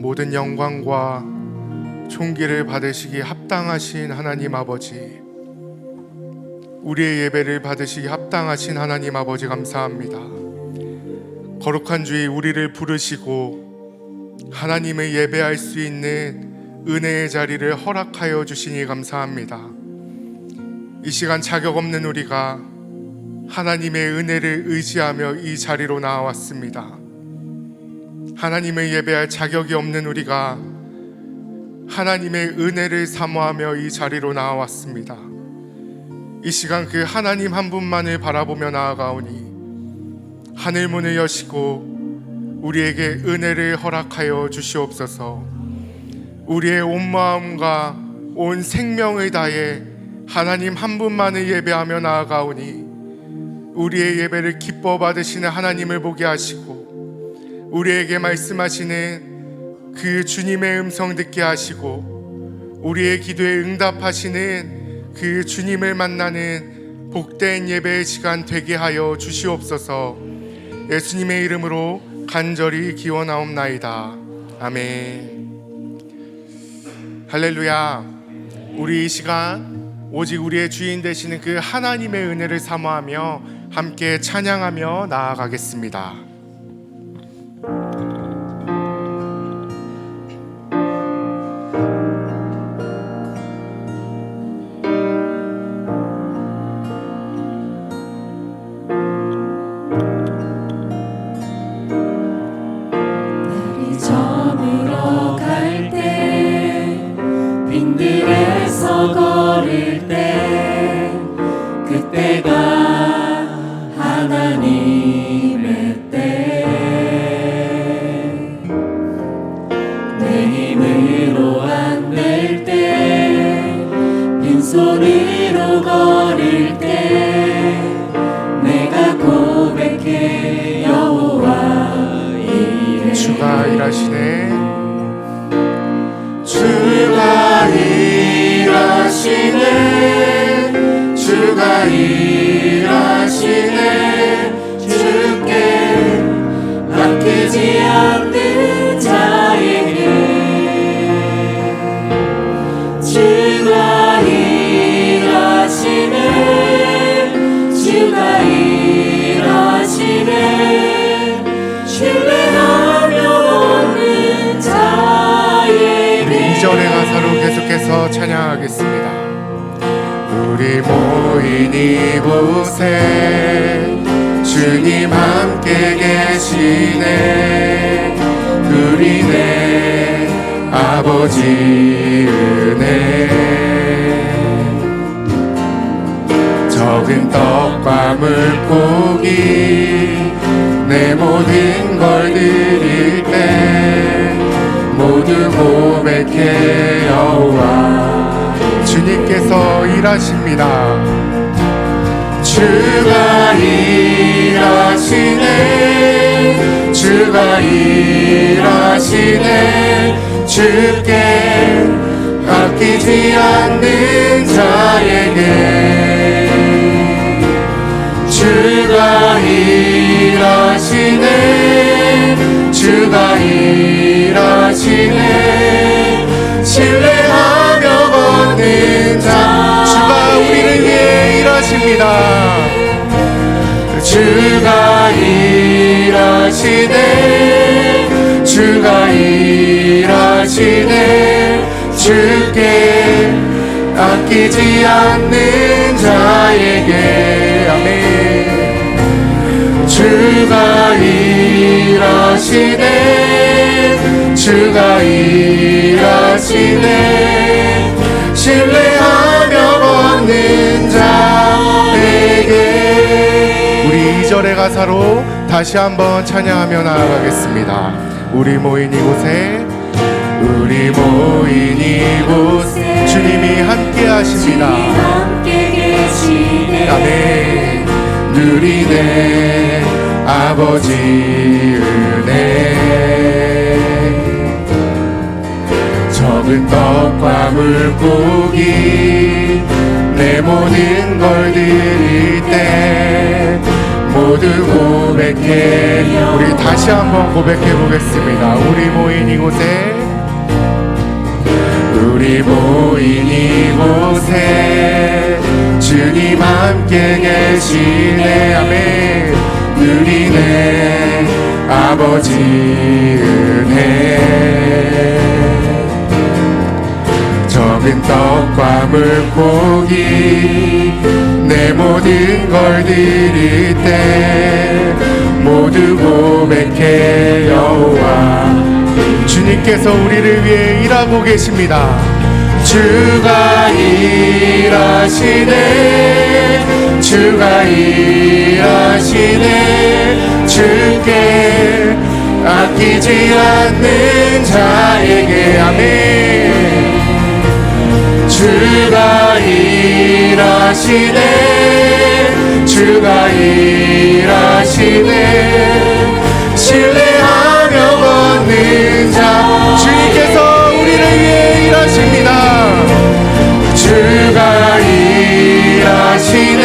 모든 영광과 존귀를 받으시기 합당하신 하나님 아버지, 우리의 예배를 받으시기 합당하신 하나님 아버지 감사합니다. 거룩한 주의 우리를 부르시고 하나님의 예배할 수 있는 은혜의 자리를 허락하여 주시니 감사합니다. 이 시간 자격 없는 우리가 하나님의 은혜를 의지하며 이 자리로 나왔습니다. 하나님의 예배할 자격이 없는 우리가 하나님의 은혜를 사모하며 이 자리로 나왔습니다. 이 시간 그 하나님 한 분만을 바라보며 나아가오니 하늘 문을 여시고 우리에게 은혜를 허락하여 주시옵소서. 우리의 온 마음과 온 생명을 다해 하나님 한 분만을 예배하며 나아가오니 우리의 예배를 기뻐 받으시는 하나님을 보게 하시고 우리에게 말씀하시는 그 주님의 음성 듣게 하시고 우리의 기도에 응답하시는 그 주님을 만나는 복된 예배의 시간 되게 하여 주시옵소서. 예수님의 이름으로 간절히 기원하옵나이다. 아멘. 할렐루야. 우리 이 시간 오직 우리의 주인 되시는 그 하나님의 은혜를 사모하며 함께 찬양하며 나아가겠습니다. 걸을 때 그때가 하나님의 때 내 힘으로 안 될 때 빈손으로 걸을 때 내가 고백해 여호와 이래 주가 일하시네. 주가 일하시네. 주가 일하시네. 주께 맡기지 않는 자에게 주가 일하시네. 주가 일하시네. 신뢰하며 얻는 자에게. 이전의 가사로 계속해서 찬양하겠습니다. 우리 모인 이곳에 주님 함께 계시네. 누리네 아버지 은혜. 적은 떡과 물고기 내 모든 걸 드릴 때 모두 고백해 여호와. 주님께서 일하십니다. 주가 일하시네. 주가 일하시네. 주께 아끼지 않는 자에게 주가 일하시네. 주가 일하시네. 신뢰하며 걷는 자. 주가 우리를 위해 일하십니다. 주가 일하시네. 주가 일하시네. 주께 아끼지 않는 자에게 아멘. 주가 일하시네. 주가 일하시네. 신뢰하며 걷는 자에게. 우리 2절의 가사로 다시 한번 찬양하며 나아가겠습니다. 우리 모인 이곳에 우리 모인 이곳에 주님이 함께 하십니다. 함께 계시네. 아멘. 누리네 아버지 은혜. 적은 떡과 물고기 내 모든 걸 드릴 때 모두 고백해. 우리 다시 한번 고백해 보겠습니다. 우리 모인 이곳에, 우리 모인 이곳에 주님 함께 계시네. 아멘. 누리네 아버지 은혜. 적은 떡과 물고기 내 모든 걸 드릴 때 모두 고백해. 여호와 주님께서 우리를 위해 일하고 계십니다. 주가 일하시네, 주가 일하시네. 주께 아끼지 않는 자에게. 아멘. 주가 일하시네, 주가 일하시네. 신뢰하며 걷는 자, 주님께서 우리를 위해 일하십니다. 주가 일하시네,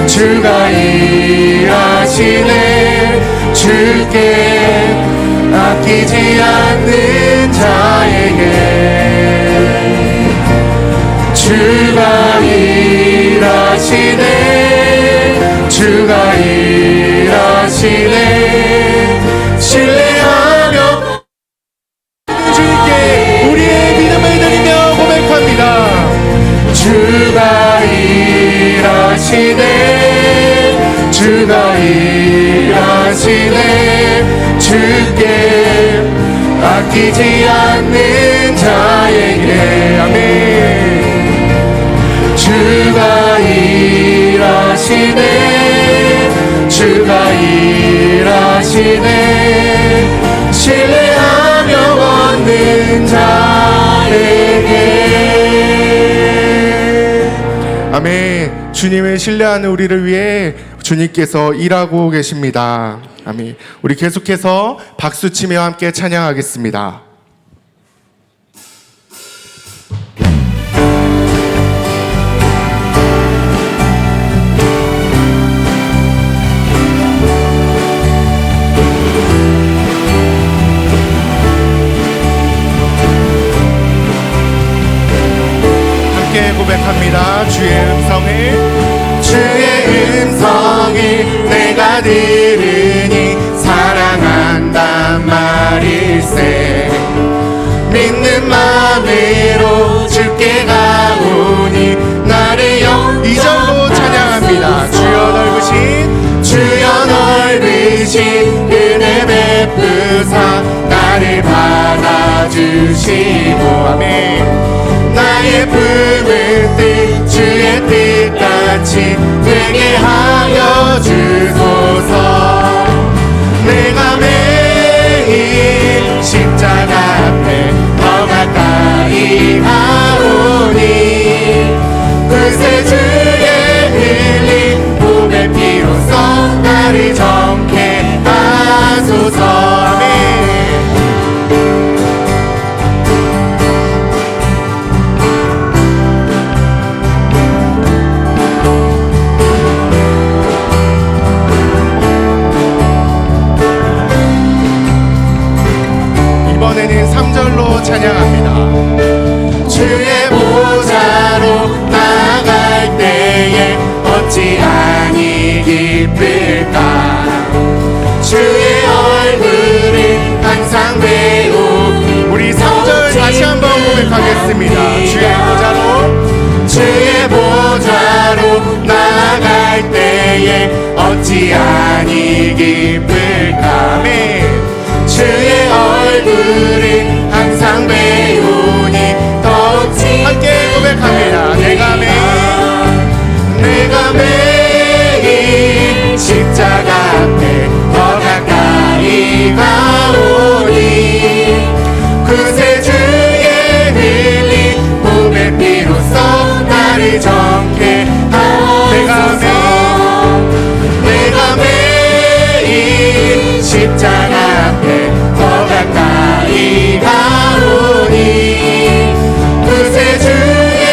주가 일하시네. 주께 아끼지 않는 자에게 주가 일하시네, 주가 일하시네. 신뢰하며 주님께 우리의 믿음을 드리며 고백합니다. 주가 일하시네, 주가 일하시네. 주께 아끼지 않는 자에게. 아멘. 주가 일하시네, 주가 일하시네. 신뢰하며 걷는 자에게. 아멘. 주님을 신뢰하는 우리를 위해 주님께서 일하고 계십니다. 아멘. 우리 계속해서 박수치며 함께 찬양하겠습니다. 고백합니다. 주의 음성을 내가 들으니 사랑한단 말일세. 믿는 마음으로 주께 가오니 나를 이 절로 찬양합니다. 주여 넓으신 은혜 베푸사 나를 받아주시고. 아멘. 나의 품은 뜻 주의 뜻같이 되게 하여 주소서. 내가 매일 십자가 앞에 더 가까이 가오니 그새 주의 흘린 몸의 피로써 나를 정케 하소서. 아멘. 이번에는 3절로 찬양합니다. 주의 보좌로 나아갈 때에 어찌 아니 기쁠까. 주의 얼굴을 항상 배우고. 우리 3절 다시 한번 고백하겠습니다. 주의 보좌로 나아갈 때에 어찌 아니 기쁠까. 아멘. 주의 얼굴을 항상 배우니 더욱지 함께 고백합니다. 내가 매일 십자가 앞에 더 가까이 가오니 그새 주의 흘린 몸의 피로써 나를 정케 하소서. 내가 매일 십자가 앞에 더 가까이 가오니 그새 주의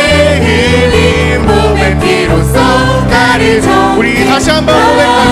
흘린 몸의 피로써 나를 우리 다시 한번 고백합니다.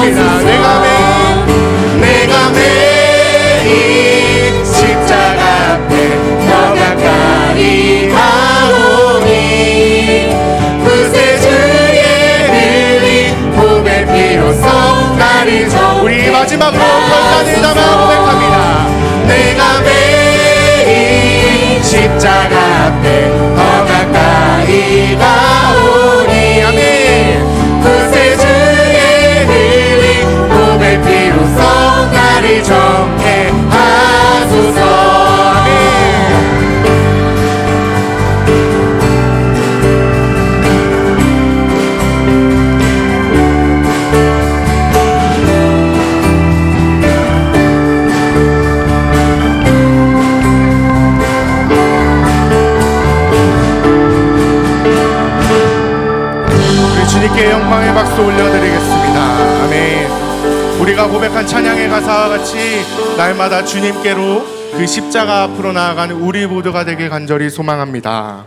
우리가 고백한 찬양의 가사와 같이 날마다 주님께로 그 십자가 앞으로 나아가는 우리 모두가 되길 간절히 소망합니다.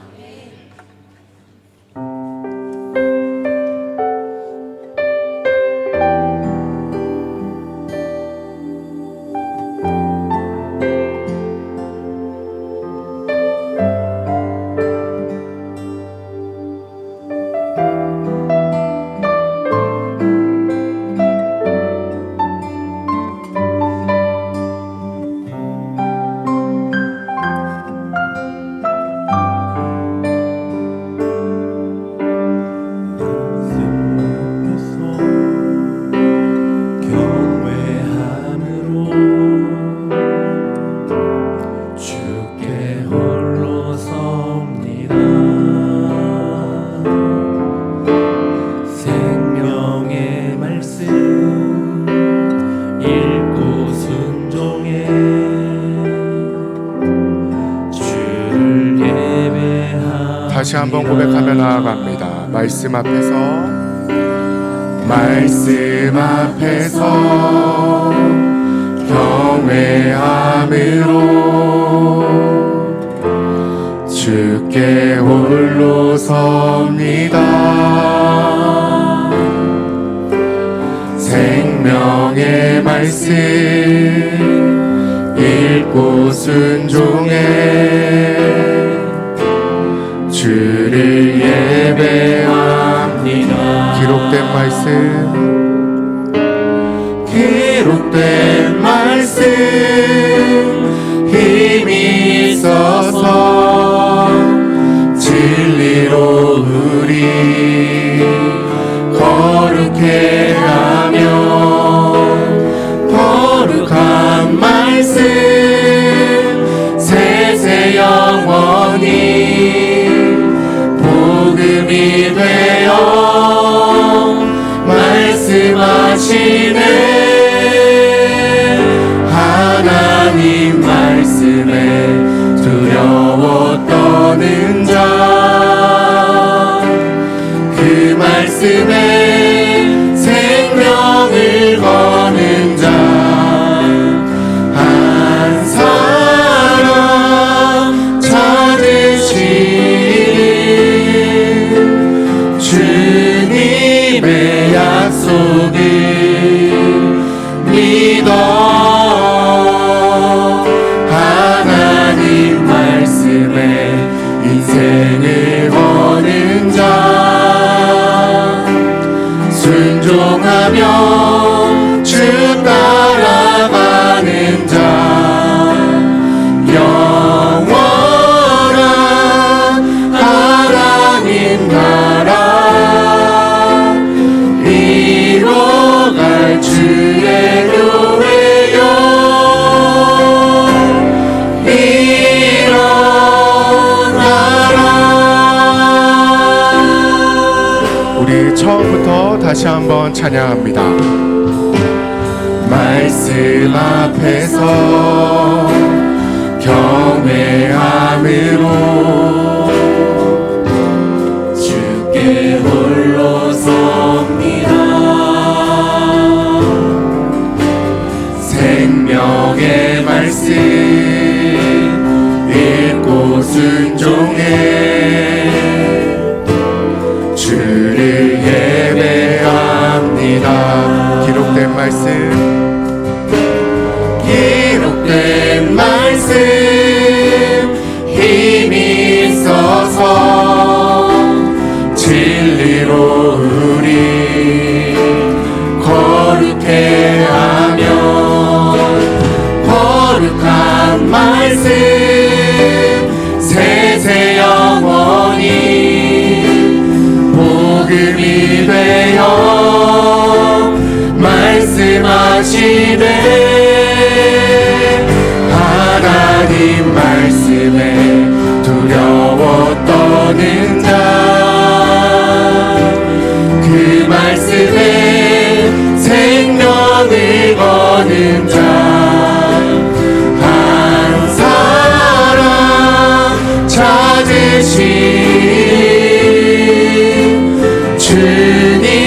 다시 한번 고백하며 나아갑니다. 말씀 앞에서 경외함으로 주께 홀로 섭니다. 생명의 말씀 읽고 순종해 주를 예배합니다. 기록된 말씀 힘이 있어서 진리로 우리 거룩해 하며 거룩한 말씀 세세 영원히 복음이 되어 말씀하시네. 하나님 말씀에 두려워 떠는 자, 그 말씀에 생명을 거는 자, 한 사람 찾으시는 주님의 약속을 믿어. 하나님 말씀에 인생을 거는 자, 순종하며 주 따라가는 자, 영원한 하나님 나라 이뤄갈 주의 교회여 일어나라. 우리 처음부터 다시 한번 찬양합니다. 말씀 앞에서 경외함으로 주께 홀로 섭니다. 생명의 말씀 읽고 순종해 주를 예배합니다. 기록된 말씀 힘이 있어서 진리로 우리 거룩해 하며 거룩한 말씀 세세 영원히 복음이 되어 말씀하시네. 하나님 말씀에 두려워 떠는 자, 그 말씀에 생명을 거는 자, 한 사람 찾으신 주님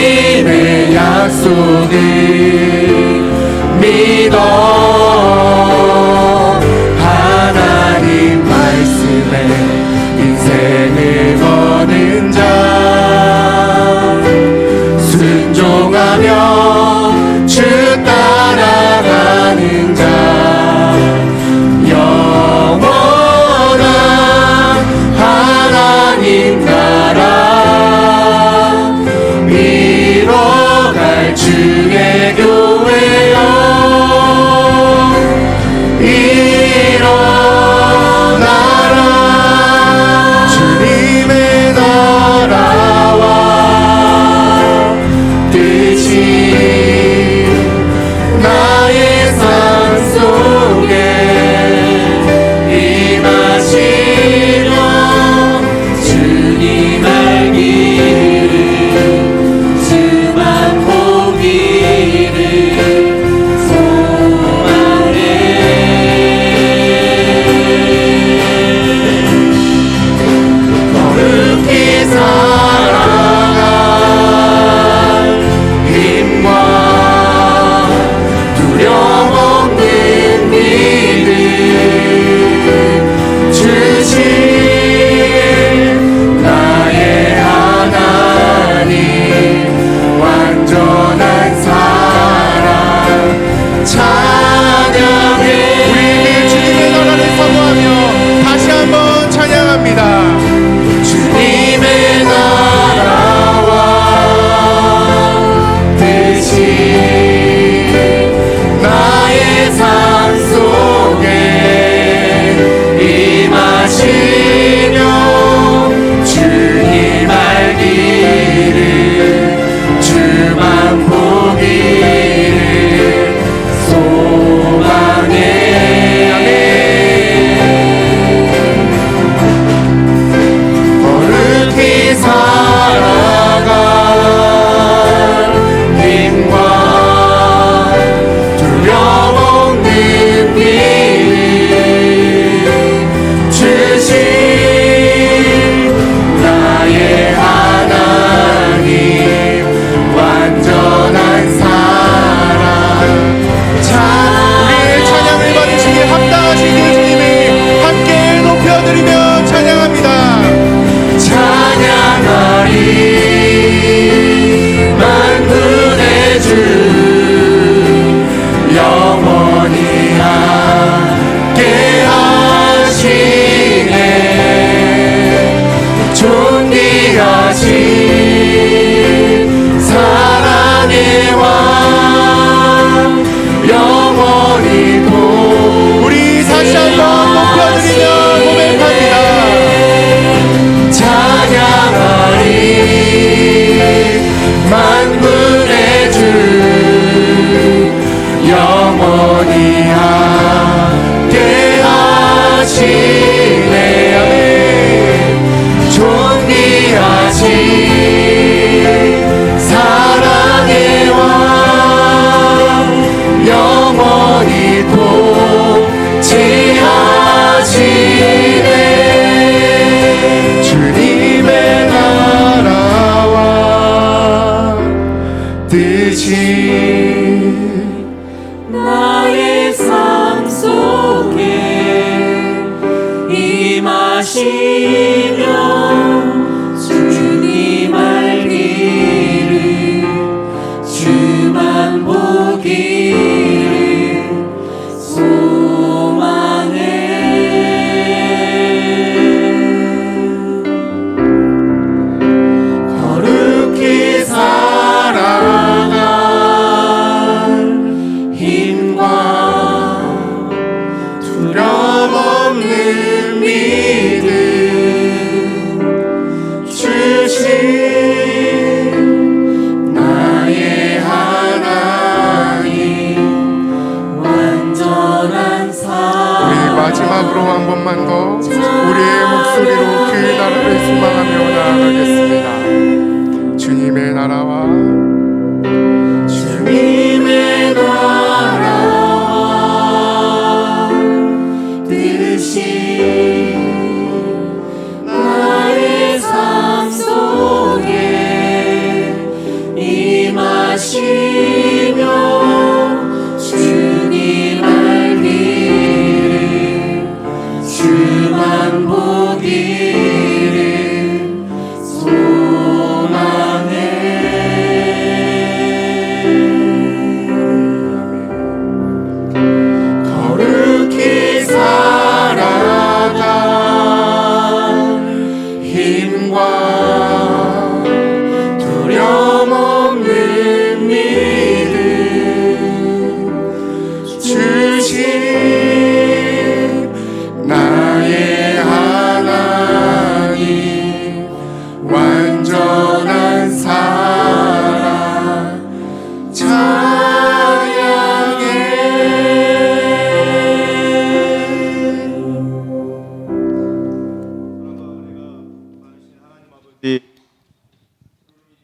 임하시며 주님 알기를 주만 보기를 소망해. 거룩히 살아갈 힘과 두려움 없는 믿음 주신 나의 하나님 완전한 사랑. 우리 마지막으로 한 번만 더 우리의 목소리로 그 나라를 소망하며 나아가겠습니다. 주님의 나라와 주님의 나라와 뜻이 나의 삶 속에 임하시며 주님 알기를 주만 보기를 소망해. 거룩히 살아갈 힘과 두려움 없는 믿음 주신 나의 하나님 완전한 사랑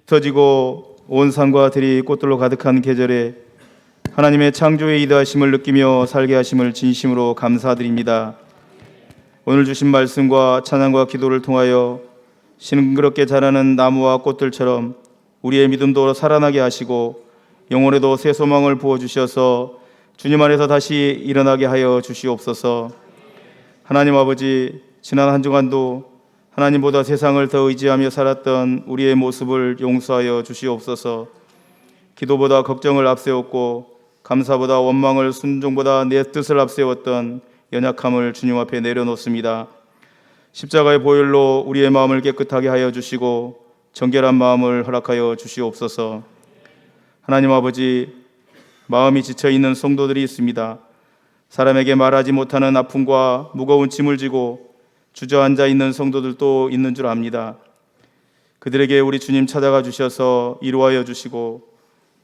터지고 온 산과 들이 꽃들로 가득한 계절에 하나님의 창조의 이다하심을 느끼며 살게 하심을 진심으로 감사드립니다. 오늘 주신 말씀과 찬양과 기도를 통하여 싱그럽게 자라는 나무와 꽃들처럼 우리의 믿음도 살아나게 하시고 영혼에도 새 소망을 부어주셔서 주님 안에서 다시 일어나게 하여 주시옵소서. 하나님 아버지, 지난 한 주간도 하나님보다 세상을 더 의지하며 살았던 우리의 모습을 용서하여 주시옵소서. 기도보다 걱정을 앞세웠고 감사보다 원망을, 순종보다 내 뜻을 앞세웠던 연약함을 주님 앞에 내려놓습니다. 십자가의 보혈로 우리의 마음을 깨끗하게 하여 주시고 정결한 마음을 허락하여 주시옵소서. 하나님 아버지, 마음이 지쳐있는 성도들이 있습니다. 사람에게 말하지 못하는 아픔과 무거운 짐을 지고 주저앉아 있는 성도들도 있는 줄 압니다. 그들에게 우리 주님 찾아가 주셔서 위로하여 주시고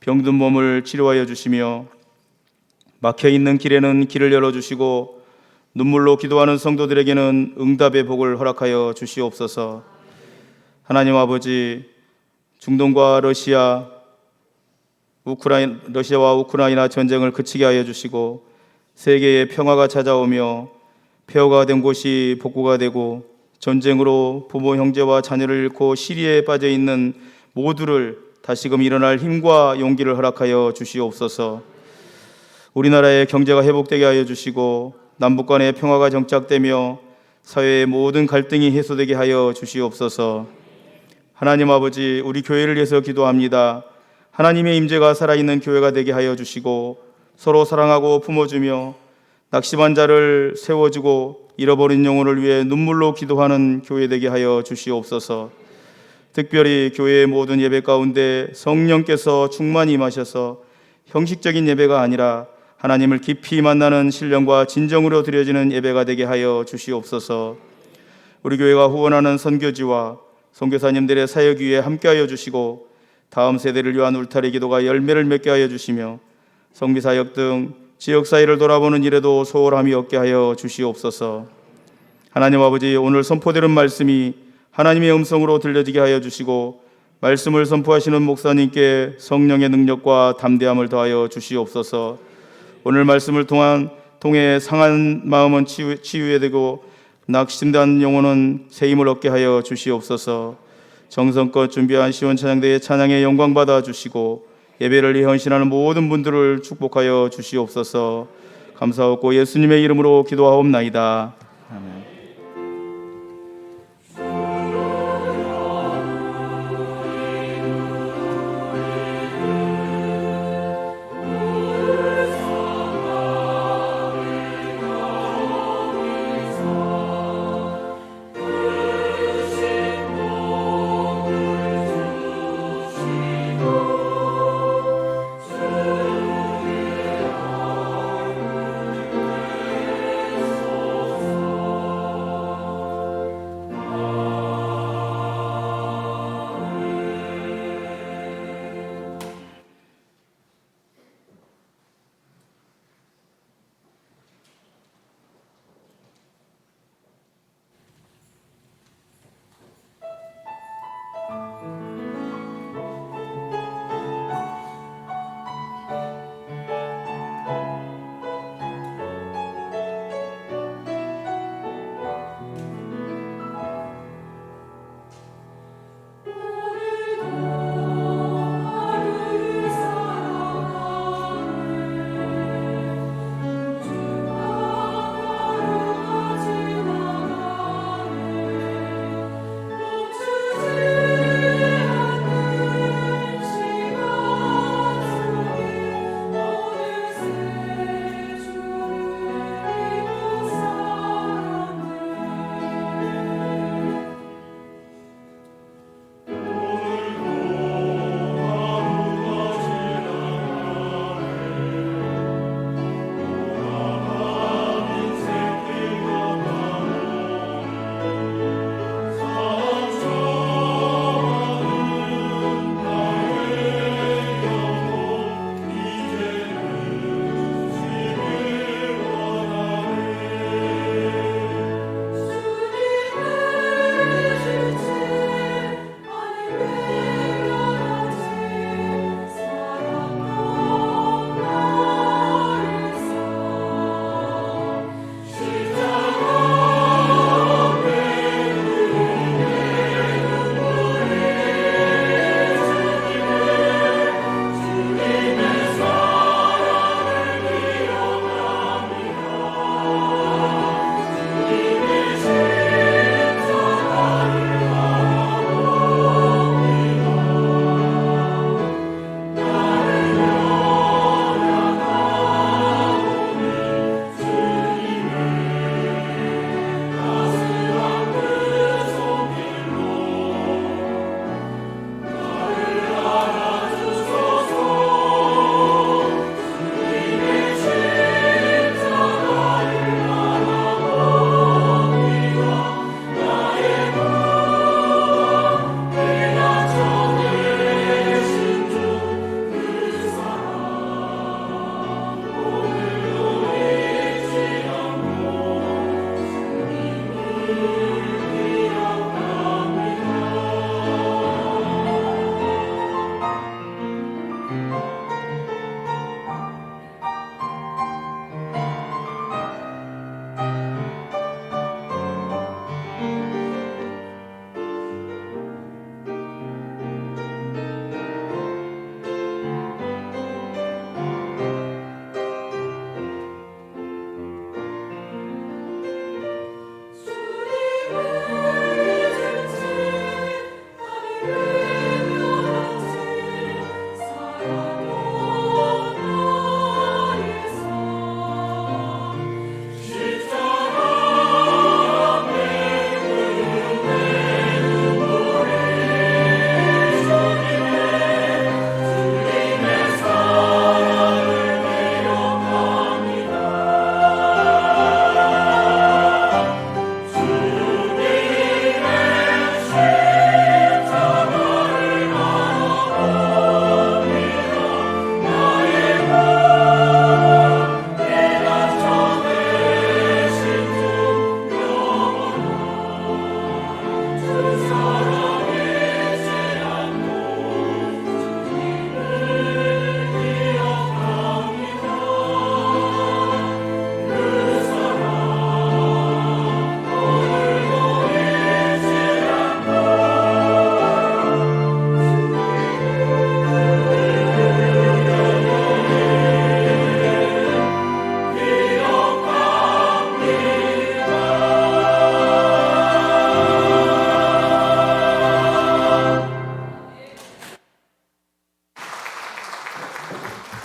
병든 몸을 치료하여 주시며 막혀있는 길에는 길을 열어주시고 눈물로 기도하는 성도들에게는 응답의 복을 허락하여 주시옵소서. 하나님 아버지, 중동과 러시아와 우크라이나 전쟁을 그치게 하여 주시고 세계에 평화가 찾아오며 폐허가 된 곳이 복구가 되고 전쟁으로 부모, 형제와 자녀를 잃고 시리에 빠져 있는 모두를 다시금 일어날 힘과 용기를 허락하여 주시옵소서. 우리나라의 경제가 회복되게 하여 주시고 남북 간의 평화가 정착되며 사회의 모든 갈등이 해소되게 하여 주시옵소서. 하나님 아버지, 우리 교회를 위해서 기도합니다. 하나님의 임재가 살아있는 교회가 되게 하여 주시고 서로 사랑하고 품어주며 낙심한 자를 세워주고 잃어버린 영혼을 위해 눈물로 기도하는 교회 되게 하여 주시옵소서. 특별히 교회의 모든 예배 가운데 성령께서 충만히 임하셔서 형식적인 예배가 아니라 하나님을 깊이 만나는 신령과 진정으로 드려지는 예배가 되게 하여 주시옵소서. 우리 교회가 후원하는 선교지와 선교사님들의 사역 위에 함께하여 주시고 다음 세대를 위한 울타리 기도가 열매를 맺게 하여 주시며 성비사역 등 지역사회를 돌아보는 일에도 소홀함이 없게 하여 주시옵소서. 하나님 아버지, 오늘 선포되는 말씀이 하나님의 음성으로 들려지게 하여 주시고 말씀을 선포하시는 목사님께 성령의 능력과 담대함을 더하여 주시옵소서. 오늘 말씀을 통해 상한 마음은 치유해 되고 낙심된 영혼은 새 힘을 얻게 하여 주시옵소서. 정성껏 준비한 시온 찬양대의 찬양에 영광 받아 주시고 예배를 위해 헌신하는 모든 분들을 축복하여 주시옵소서. 감사하고 예수님의 이름으로 기도하옵나이다. 아멘.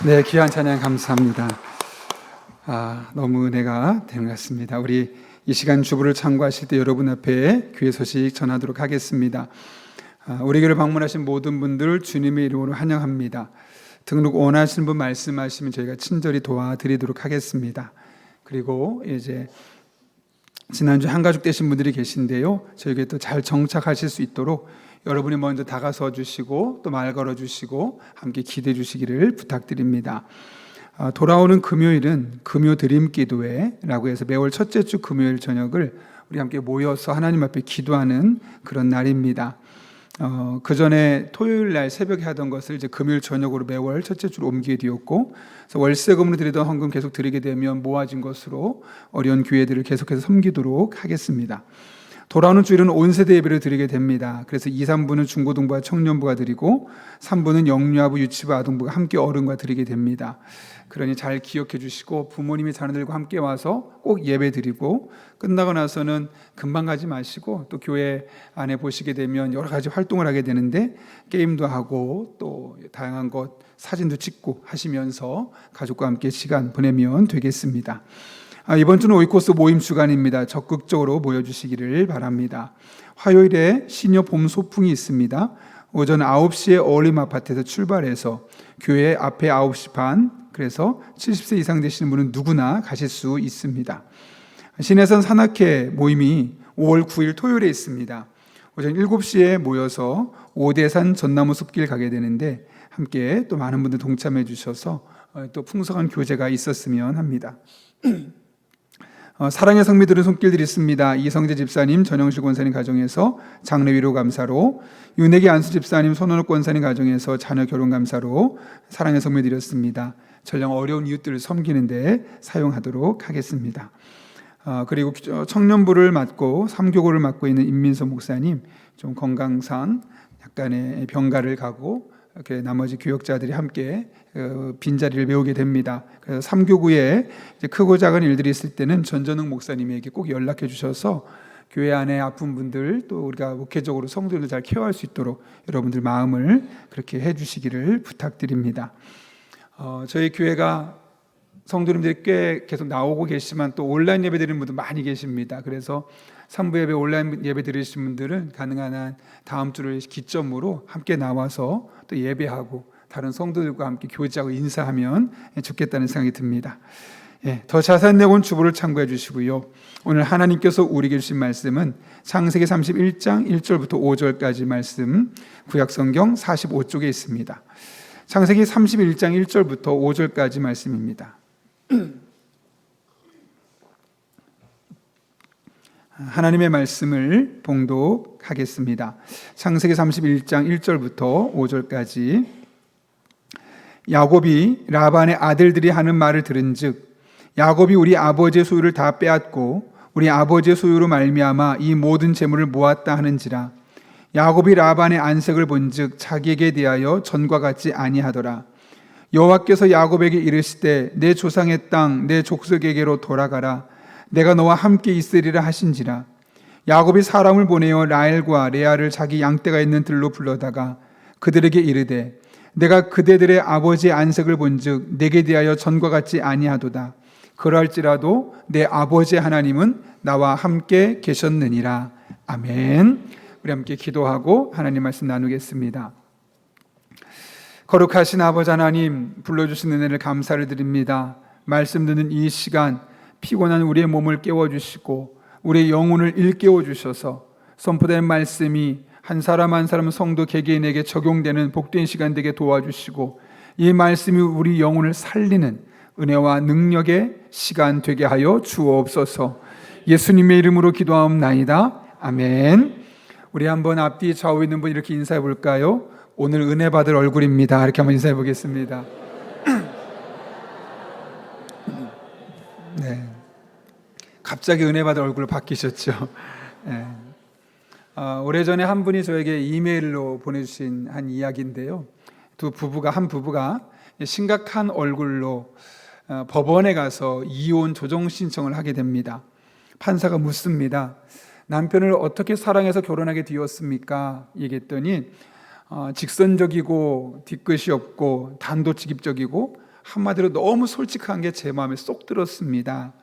네, 귀한 찬양 감사합니다. 너무 은혜가 되는 것 같습니다. 우리 이 시간 주부를 참고하실 때 여러분 앞에 귀의 소식 전하도록 하겠습니다. 우리 교회를 방문하신 모든 분들 주님의 이름으로 환영합니다. 등록 원하시는 분 말씀하시면 저희가 친절히 도와드리도록 하겠습니다. 그리고 이제 지난주 한가족 되신 분들이 계신데요, 저에게 또 잘 정착하실 수 있도록 여러분이 먼저 다가서 주시고 또 말 걸어 주시고 함께 기도해 주시기를 부탁드립니다. 돌아오는 금요일은 금요 드림 기도회라고 해서 매월 첫째 주 금요일 저녁을 우리 함께 모여서 하나님 앞에 기도하는 그런 날입니다. 그 전에 토요일 날 새벽에 하던 것을 이제 금요일 저녁으로 매월 첫째 주로 옮기게 되었고, 그래서 월세금으로 드리던 헌금 계속 드리게 되면 모아진 것으로 어려운 교회들을 계속해서 섬기도록 하겠습니다. 돌아오는 주일은 온 세대 예배를 드리게 됩니다. 그래서 2, 3부는 중고등부와 청년부가 드리고 3부는 영유아부, 유치부, 아동부가 함께 어른과 드리게 됩니다. 그러니 잘 기억해 주시고 부모님이 자녀들과 함께 와서 꼭 예배 드리고, 끝나고 나서는 금방 가지 마시고 또 교회 안에 보시게 되면 여러 가지 활동을 하게 되는데 게임도 하고 또 다양한 것 사진도 찍고 하시면서 가족과 함께 시간 보내면 되겠습니다. 이번 주는 오이코스 모임 주간입니다. 적극적으로 모여주시기를 바랍니다. 화요일에 시녀 봄 소풍이 있습니다. 오전 9시에 어울림 아파트에서 출발해서 교회 앞에 9시 반, 그래서 70세 이상 되시는 분은 누구나 가실 수 있습니다. 신해선 산악회 모임이 5월 9일 토요일에 있습니다. 오전 7시에 모여서 오대산 전나무 숲길 가게 되는데 함께 또 많은 분들 동참해 주셔서 또 풍성한 교제가 있었으면 합니다. 사랑의 성미들은 손길들이 있습니다. 이성재 집사님, 전영식 권사님 가정에서 장례 위로 감사로, 윤혜기 안수 집사님, 손원욱 권사님 가정에서 자녀 결혼 감사로 사랑의 성미 드렸습니다. 전령 어려운 이웃들을 섬기는데 사용하도록 하겠습니다. 그리고 청년부를 맡고 3교구를 맡고 있는 임민서 목사님, 좀 건강상 약간의 병가를 가고 이렇게 나머지 교역자들이 함께 빈자리를 메우게 됩니다. 그래서 3교구에 크고 작은 일들이 있을 때는 전전웅 목사님에게 꼭 연락해 주셔서 교회 안에 아픈 분들, 또 우리가 목회적으로 성도들을 잘 케어할 수 있도록 여러분들 마음을 그렇게 해 주시기를 부탁드립니다. 저희 교회가 성도님들이 꽤 계속 나오고 계시지만 또 온라인 예배 드리는 분들 많이 계십니다. 그래서 3부 예배, 온라인 예배 드리신 분들은 가능한 한 다음 주를 기점으로 함께 나와서 또 예배하고 다른 성도들과 함께 교제하고 인사하면 좋겠다는 생각이 듭니다. 더 자세한 내용은 주보를 참고해 주시고요. 오늘 하나님께서 우리에게 주신 말씀은 창세기 31장 1절부터 5절까지 말씀, 구약성경 45쪽에 있습니다. 창세기 31장 1절부터 5절까지 말씀입니다. 하나님의 말씀을 봉독하겠습니다. 창세기 31장 1절부터 5절까지. 야곱이 라반의 아들들이 하는 말을 들은즉 야곱이 우리 아버지의 소유를 다 빼앗고 우리 아버지의 소유로 말미암아 이 모든 재물을 모았다 하는지라. 야곱이 라반의 안색을 본즉 자기에게 대하여 전과 같지 아니하더라. 여호와께서 야곱에게 이르시되 내 조상의 땅 내 족속에게로 돌아가라. 내가 너와 함께 있으리라 하신지라. 야곱이 사람을 보내어 라헬과 레아를 자기 양떼가 있는 들로 불러다가 그들에게 이르되 내가 그대들의 아버지의 안색을 본즉 내게 대하여 전과 같지 아니하도다. 그러할지라도 내 아버지의 하나님은 나와 함께 계셨느니라. 아멘. 우리 함께 기도하고 하나님 말씀 나누겠습니다. 거룩하신 아버지 하나님, 불러주신 은혜를 감사를 드립니다. 말씀 듣는 이 시간 피곤한 우리의 몸을 깨워주시고 우리의 영혼을 일깨워 주셔서 선포된 말씀이 한 사람 한 사람 성도 개개인에게 적용되는 복된 시간 되게 도와주시고 이 말씀이 우리 영혼을 살리는 은혜와 능력의 시간 되게 하여 주옵소서. 예수님의 이름으로 기도하옵나이다. 아멘. 우리 한번 앞뒤 좌우 있는 분 이렇게 인사해 볼까요? 오늘 은혜 받을 얼굴입니다. 이렇게 한번 인사해 보겠습니다. 네. 갑자기 은혜 받을 얼굴로 바뀌셨죠. 네. 오래전에 한 분이 저에게 이메일로 보내주신 한 이야기인데요. 한 부부가 심각한 얼굴로 법원에 가서 이혼 조정 신청을 하게 됩니다. 판사가 묻습니다. 남편을 어떻게 사랑해서 결혼하게 되었습니까? 얘기했더니 직선적이고 뒤끝이 없고 단도직입적이고 한마디로 너무 솔직한 게 제 마음에 쏙 들었습니다.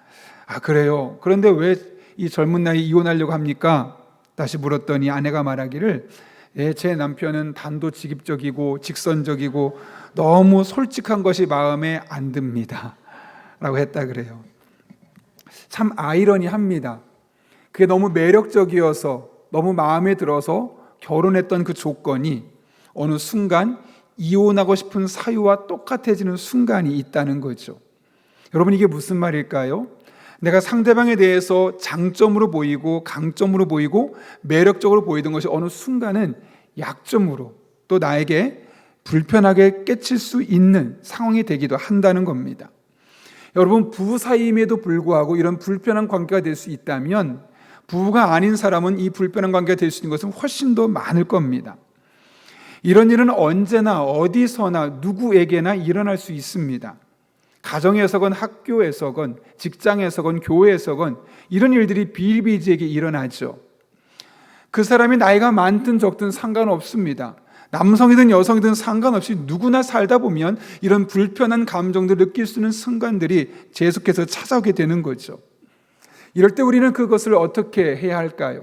아, 그래요? 그런데 왜 이 젊은 나이에 이혼하려고 합니까? 다시 물었더니 아내가 말하기를 제 남편은 단도직입적이고 직선적이고 너무 솔직한 것이 마음에 안 듭니다 라고 했다 그래요. 참 아이러니합니다. 그게 너무 매력적이어서 너무 마음에 들어서 결혼했던 그 조건이 어느 순간 이혼하고 싶은 사유와 똑같아지는 순간이 있다는 거죠. 여러분, 이게 무슨 말일까요? 내가 상대방에 대해서 장점으로 보이고 강점으로 보이고 매력적으로 보이던 것이 어느 순간은 약점으로 또 나에게 불편하게 깨칠 수 있는 상황이 되기도 한다는 겁니다. 여러분, 부부 사이임에도 불구하고 이런 불편한 관계가 될 수 있다면 부부가 아닌 사람은 이 불편한 관계가 될 수 있는 것은 훨씬 더 많을 겁니다. 이런 일은 언제나 어디서나 누구에게나 일어날 수 있습니다. 가정에서건 학교에서건 직장에서건 교회에서건 이런 일들이 비일비재하게 일어나죠. 그 사람이 나이가 많든 적든 상관없습니다. 남성이든 여성이든 상관없이 누구나 살다 보면 이런 불편한 감정들을 느낄 수 있는 순간들이 계속해서 찾아오게 되는 거죠. 이럴 때 우리는 그것을 어떻게 해야 할까요?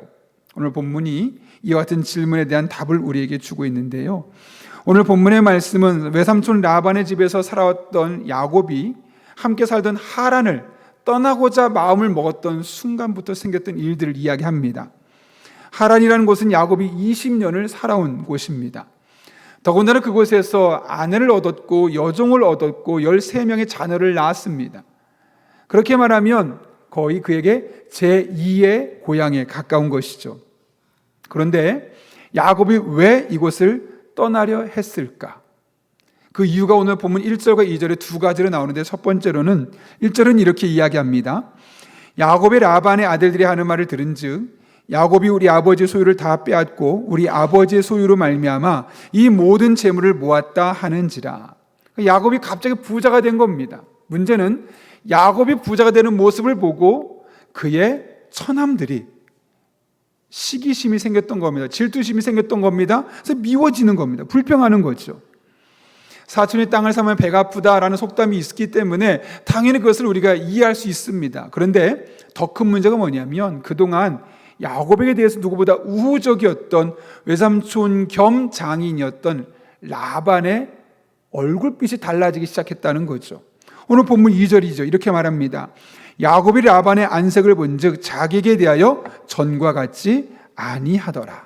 오늘 본문이 이와 같은 질문에 대한 답을 우리에게 주고 있는데요. 오늘 본문의 말씀은 외삼촌 라반의 집에서 살아왔던 야곱이 함께 살던 하란을 떠나고자 마음을 먹었던 순간부터 생겼던 일들을 이야기합니다. 하란이라는 곳은 야곱이 20년을 살아온 곳입니다. 더군다나 그곳에서 아내를 얻었고 여종을 얻었고 13명의 자녀를 낳았습니다. 그렇게 말하면 거의 그에게 제2의 고향에 가까운 것이죠. 그런데 야곱이 왜 이곳을 떠나려 했을까? 그 이유가 오늘 본문 1절과 2절에 두 가지로 나오는데, 첫 번째로는 1절은 이렇게 이야기합니다. 야곱의 라반의 아들들이 하는 말을 들은즉 야곱이 우리 아버지의 소유를 다 빼앗고 우리 아버지의 소유로 말미암아 이 모든 재물을 모았다 하는지라. 야곱이 갑자기 부자가 된 겁니다. 문제는 야곱이 부자가 되는 모습을 보고 그의 처남들이 시기심이 생겼던 겁니다. 질투심이 생겼던 겁니다. 그래서 미워지는 겁니다. 불평하는 거죠. 사촌이 땅을 사면 배가 아프다라는 속담이 있기 때문에 당연히 그것을 우리가 이해할 수 있습니다. 그런데 더 큰 문제가 뭐냐면 그동안 야곱에게 대해서 누구보다 우호적이었던 외삼촌 겸 장인이었던 라반의 얼굴빛이 달라지기 시작했다는 거죠. 오늘 본문 2절이죠. 이렇게 말합니다. 야곱이 라반의 안색을 본즉 자기에게 대하여 전과 같지 아니하더라.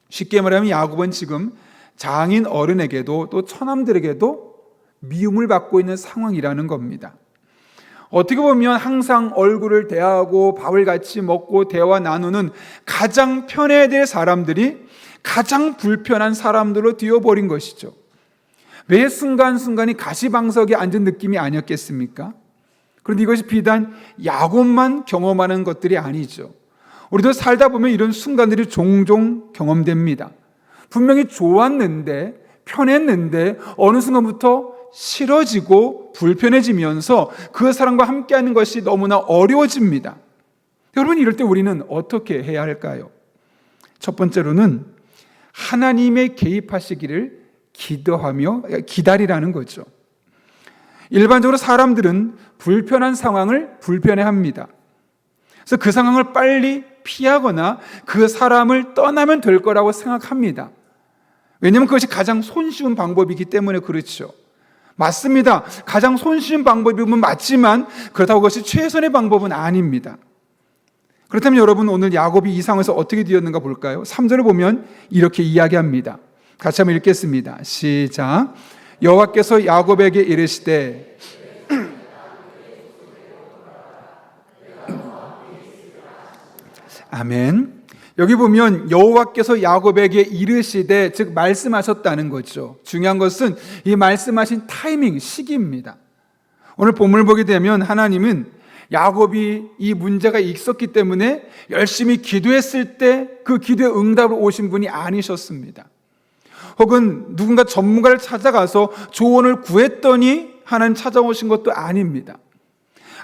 쉽게 말하면 야곱은 지금 장인 어른에게도 또 처남들에게도 미움을 받고 있는 상황이라는 겁니다. 어떻게 보면 항상 얼굴을 대하고 밥을 같이 먹고 대화 나누는 가장 편해야 될 사람들이 가장 불편한 사람들로 되어버린 것이죠. 매 순간순간이 가시방석에 앉은 느낌이 아니었겠습니까? 그런데 이것이 비단 야곱만 경험하는 것들이 아니죠. 우리도 살다 보면 이런 순간들이 종종 경험됩니다. 분명히 좋았는데 편했는데 어느 순간부터 싫어지고 불편해지면서 그 사람과 함께하는 것이 너무나 어려워집니다. 여러분, 이럴 때 우리는 어떻게 해야 할까요? 첫 번째로는 하나님의 개입하시기를 기도하며 기다리라는 거죠. 일반적으로 사람들은 불편한 상황을 불편해합니다. 그래서 그 상황을 빨리 피하거나 그 사람을 떠나면 될 거라고 생각합니다. 왜냐하면 그것이 가장 손쉬운 방법이기 때문에 그렇죠. 맞습니다. 가장 손쉬운 방법이면 맞지만 그렇다고 그것이 최선의 방법은 아닙니다. 그렇다면 여러분, 오늘 야곱이 이 상황에서 어떻게 되었는가 볼까요? 3절을 보면 이렇게 이야기합니다. 같이 한번 읽겠습니다. 시작. 여호와께서 야곱에게 이르시되 아멘. 여기 보면 여호와께서 야곱에게 이르시되, 즉 말씀하셨다는 거죠. 중요한 것은 이 말씀하신 타이밍, 시기입니다. 오늘 본문을 보게 되면 하나님은 야곱이 이 문제가 있었기 때문에 열심히 기도했을 때 그 기도의 응답을 오신 분이 아니셨습니다. 혹은 누군가 전문가를 찾아가서 조언을 구했더니 하나님 찾아오신 것도 아닙니다.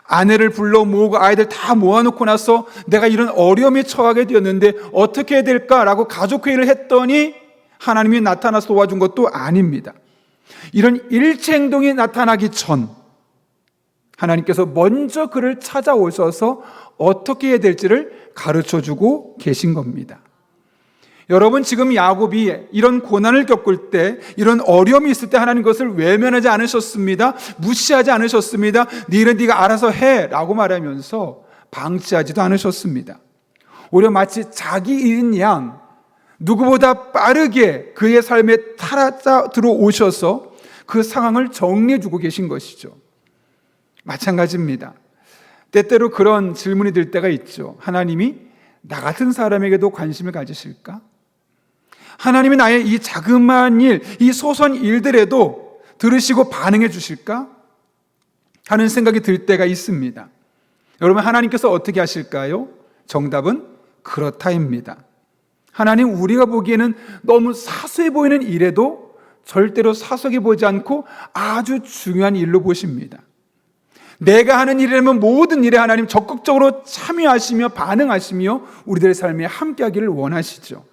아내를 불러 모으고 아이들 다 모아놓고 나서 내가 이런 어려움에 처하게 되었는데 어떻게 해야 될까라고 가족회의를 했더니 하나님이 나타나서 도와준 것도 아닙니다. 이런 일체 행동이 나타나기 전 하나님께서 먼저 그를 찾아오셔서 어떻게 해야 될지를 가르쳐주고 계신 겁니다. 여러분, 지금 야곱이 이런 고난을 겪을 때, 이런 어려움이 있을 때 하나님 것을 외면하지 않으셨습니다. 무시하지 않으셨습니다. 네 일은 네가 알아서 해 라고 말하면서 방치하지도 않으셨습니다. 오히려 마치 자기 일인 양 누구보다 빠르게 그의 삶에 타라져 들어오셔서 그 상황을 정리해주고 계신 것이죠. 마찬가지입니다. 때때로 그런 질문이 들 때가 있죠. 하나님이 나 같은 사람에게도 관심을 가지실까? 하나님이 나의 이 자그마한 일, 이 소소한 일들에도 들으시고 반응해 주실까? 하는 생각이 들 때가 있습니다. 여러분, 하나님께서 어떻게 하실까요? 정답은 그렇다입니다. 하나님, 우리가 보기에는 너무 사소해 보이는 일에도 절대로 사소하게 보지 않고 아주 중요한 일로 보십니다. 내가 하는 일이라면 모든 일에 하나님 적극적으로 참여하시며 반응하시며 우리들의 삶에 함께하기를 원하시죠.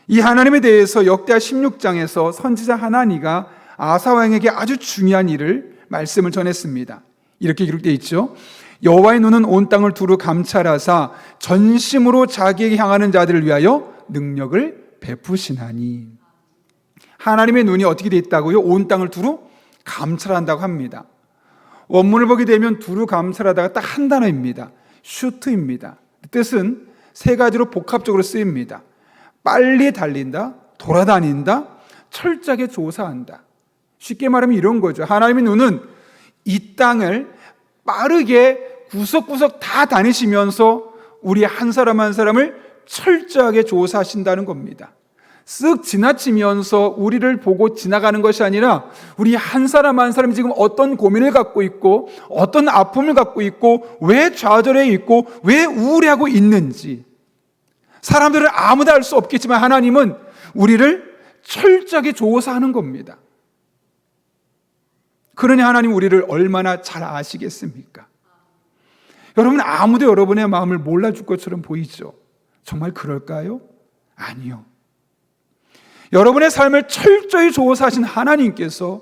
이 하나님에 대해서 역대하 16장에서 선지자 하나니가 아사 왕에게 아주 중요한 일을 말씀을 전했습니다. 이렇게 기록되어 있죠. 여호와의 눈은 온 땅을 두루 감찰하사 전심으로 자기에게 향하는 자들을 위하여 능력을 베푸시나니. 하나님의 눈이 어떻게 되어 있다고요? 온 땅을 두루 감찰한다고 합니다. 원문을 보게 되면 두루 감찰하다가 딱 한 단어입니다. 슈트입니다. 뜻은 세 가지로 복합적으로 쓰입니다. 빨리 달린다, 돌아다닌다, 철저하게 조사한다. 쉽게 말하면 이런 거죠. 하나님의 눈은 이 땅을 빠르게 구석구석 다 다니시면서 우리 한 사람 한 사람을 철저하게 조사하신다는 겁니다. 쓱 지나치면서 우리를 보고 지나가는 것이 아니라 우리 한 사람 한 사람이 지금 어떤 고민을 갖고 있고 어떤 아픔을 갖고 있고 왜 좌절해 있고 왜 우울해하고 있는지 사람들은 아무도 알 수 없겠지만 하나님은 우리를 철저하게 조사하는 겁니다. 그러니 하나님 우리를 얼마나 잘 아시겠습니까? 여러분, 아무도 여러분의 마음을 몰라줄 것처럼 보이죠? 정말 그럴까요? 아니요. 여러분의 삶을 철저히 조사하신 하나님께서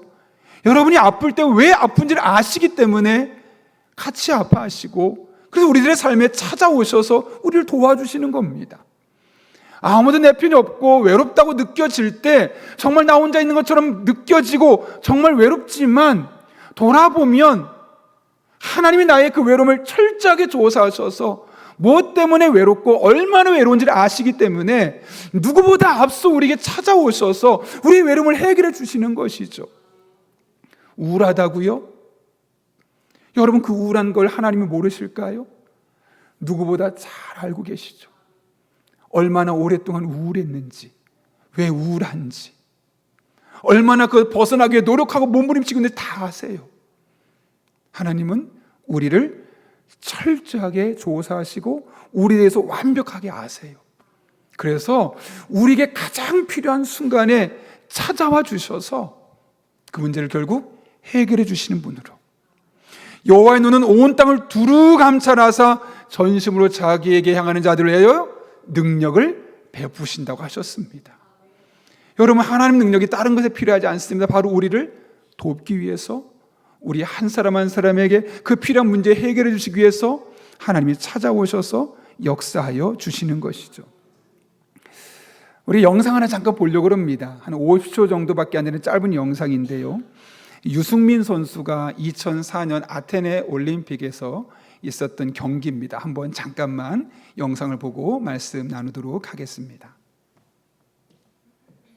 여러분이 아플 때 왜 아픈지를 아시기 때문에 같이 아파하시고 그래서 우리들의 삶에 찾아오셔서 우리를 도와주시는 겁니다. 아무도 내 편이 없고 외롭다고 느껴질 때 정말 나 혼자 있는 것처럼 느껴지고 정말 외롭지만 돌아보면 하나님이 나의 그 외로움을 철저하게 조사하셔서 무엇 때문에 외롭고 얼마나 외로운지를 아시기 때문에 누구보다 앞서 우리에게 찾아오셔서 우리의 외로움을 해결해 주시는 것이죠. 우울하다고요? 여러분, 그 우울한 걸 하나님이 모르실까요? 누구보다 잘 알고 계시죠. 얼마나 오랫동안 우울했는지, 왜 우울한지, 얼마나 그 벗어나기 위해 노력하고 몸부림치고 있는지 다 아세요. 하나님은 우리를 철저하게 조사하시고 우리에 대해서 완벽하게 아세요. 그래서 우리에게 가장 필요한 순간에 찾아와 주셔서 그 문제를 결국 해결해 주시는 분으로 여호와의 눈은 온 땅을 두루 감찰하사 전심으로 자기에게 향하는 자들을 위하여 능력을 베푸신다고 하셨습니다. 여러분, 하나님 능력이 다른 것에 필요하지 않습니다. 바로 우리를 돕기 위해서 우리 한 사람 한 사람에게 그 필요한 문제 해결해 주시기 위해서 하나님이 찾아오셔서 역사하여 주시는 것이죠. 우리 영상 하나 잠깐 보려고 합니다. 한 50초 정도밖에 안 되는 짧은 영상인데요. 유승민 선수가 2004년 아테네 올림픽에서 있었던 경기입니다. 한번 잠깐만 영상을 보고 말씀 나누도록 하겠습니다.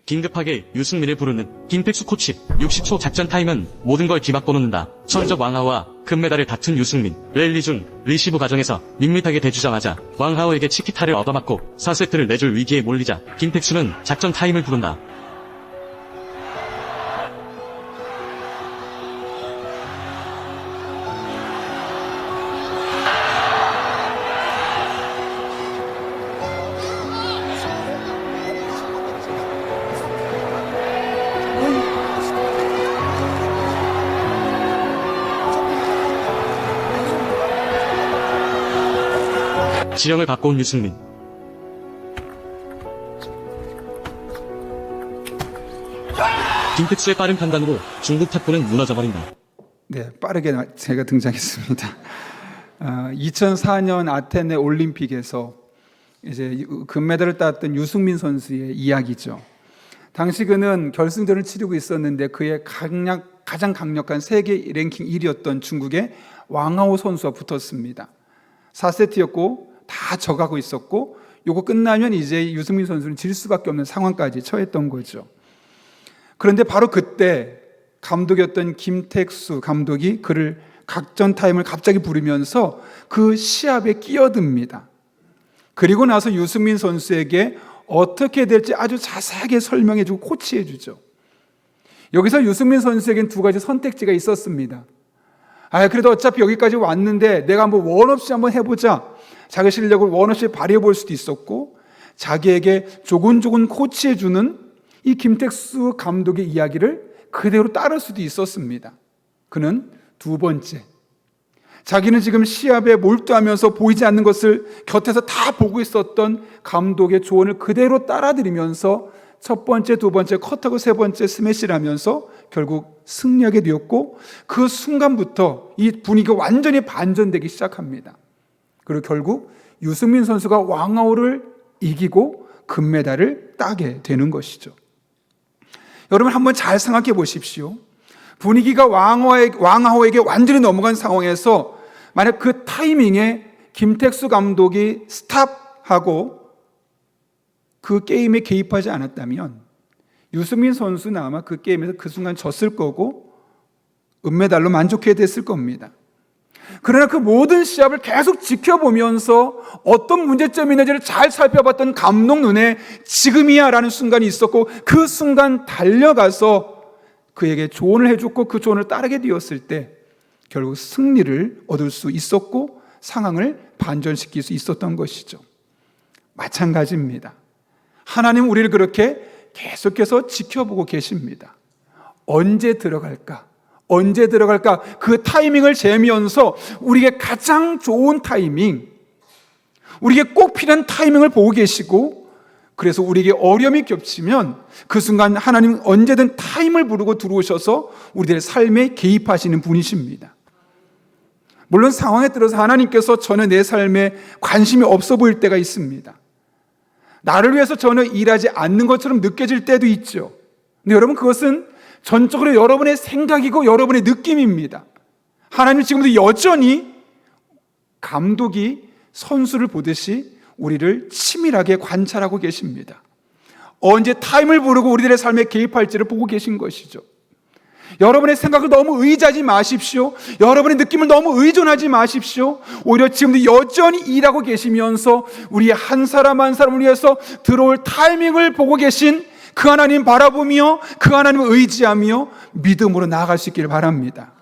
긴급하게 유승민을 부르는 김택수 코치. 60초 작전 타임은 모든 걸 뒤바꿔 놓는다. 선적 왕하오와 금메달을 다툰 유승민. 랠리 중 리시브 과정에서 밋밋하게 대주자마자 왕하오에게 치키타를 얻어맞고 4세트를 내줄 위기에 몰리자 김택수는 작전 타임을 부른다. 지령을 받고 온 유승민. 김택수의 빠른 판단으로 중국 탁구는 무너져버린다. 네, 빠르게 제가 등장했습니다. 2004년 아테네 올림픽에서 이제 금메달을 땄던 유승민 선수의 이야기죠. 당시 그는 결승전을 치르고 있었는데 그의 가장 강력한 세계 랭킹 1위였던 중국의 왕하오 선수와 붙었습니다. 4세트였고 다 져가고 있었고 요거 끝나면 이제 유승민 선수는 질 수밖에 없는 상황까지 처했던 거죠. 그런데 바로 그때 감독이었던 김택수 감독이 그를 각전 타임을 갑자기 부르면서 그 시합에 끼어듭니다. 그리고 나서 유승민 선수에게 어떻게 될지 아주 자세하게 설명해주고 코치해주죠. 여기서 유승민 선수에겐 두 가지 선택지가 있었습니다. 그래도 어차피 여기까지 왔는데 내가 한번 원 없이 한번 해보자. 자기 실력을 원 없이 발휘해 볼 수도 있었고, 자기에게 조곤조곤 코치해주는 이 김택수 감독의 이야기를 그대로 따를 수도 있었습니다. 그는 두 번째, 자기는 지금 시합에 몰두하면서 보이지 않는 것을 곁에서 다 보고 있었던 감독의 조언을 그대로 따라들이면서 첫 번째, 두 번째 컷하고 세 번째 스매시를 하면서 결국 승리하게 되었고, 그 순간부터 이 분위기가 완전히 반전되기 시작합니다. 그리고 결국 유승민 선수가 왕하오를 이기고 금메달을 따게 되는 것이죠. 여러분 한번 잘 생각해 보십시오. 분위기가 왕하오에게 완전히 넘어간 상황에서 만약 그 타이밍에 김택수 감독이 스탑하고 그 게임에 개입하지 않았다면 유승민 선수는 아마 그 게임에서 그 순간 졌을 거고 은메달로 만족해야 됐을 겁니다. 그러나 그 모든 시합을 계속 지켜보면서 어떤 문제점이 있는지를 잘 살펴봤던 감독 눈에 지금이야 라는 순간이 있었고, 그 순간 달려가서 그에게 조언을 해줬고 그 조언을 따르게 되었을 때 결국 승리를 얻을 수 있었고 상황을 반전시킬 수 있었던 것이죠. 마찬가지입니다. 하나님은 우리를 그렇게 계속해서 지켜보고 계십니다. 언제 들어갈까? 그 타이밍을 재면서 우리에게 가장 좋은 타이밍, 우리에게 꼭 필요한 타이밍을 보고 계시고, 그래서 우리에게 어려움이 겹치면 그 순간 하나님은 언제든 타임을 부르고 들어오셔서 우리들의 삶에 개입하시는 분이십니다. 물론 상황에 따라서 하나님께서 전혀 내 삶에 관심이 없어 보일 때가 있습니다. 나를 위해서 전혀 일하지 않는 것처럼 느껴질 때도 있죠. 근데 여러분, 그것은 전적으로 여러분의 생각이고 여러분의 느낌입니다. 하나님 지금도 여전히 감독이 선수를 보듯이 우리를 치밀하게 관찰하고 계십니다. 언제 타임을 부르고 우리들의 삶에 개입할지를 보고 계신 것이죠. 여러분의 생각을 너무 의지하지 마십시오. 여러분의 느낌을 너무 의존하지 마십시오. 오히려 지금도 여전히 일하고 계시면서 우리 한 사람 한 사람을 위해서 들어올 타이밍을 보고 계신 그 하나님 바라보며 그 하나님을 의지하며 믿음으로 나아갈 수 있기를 바랍니다.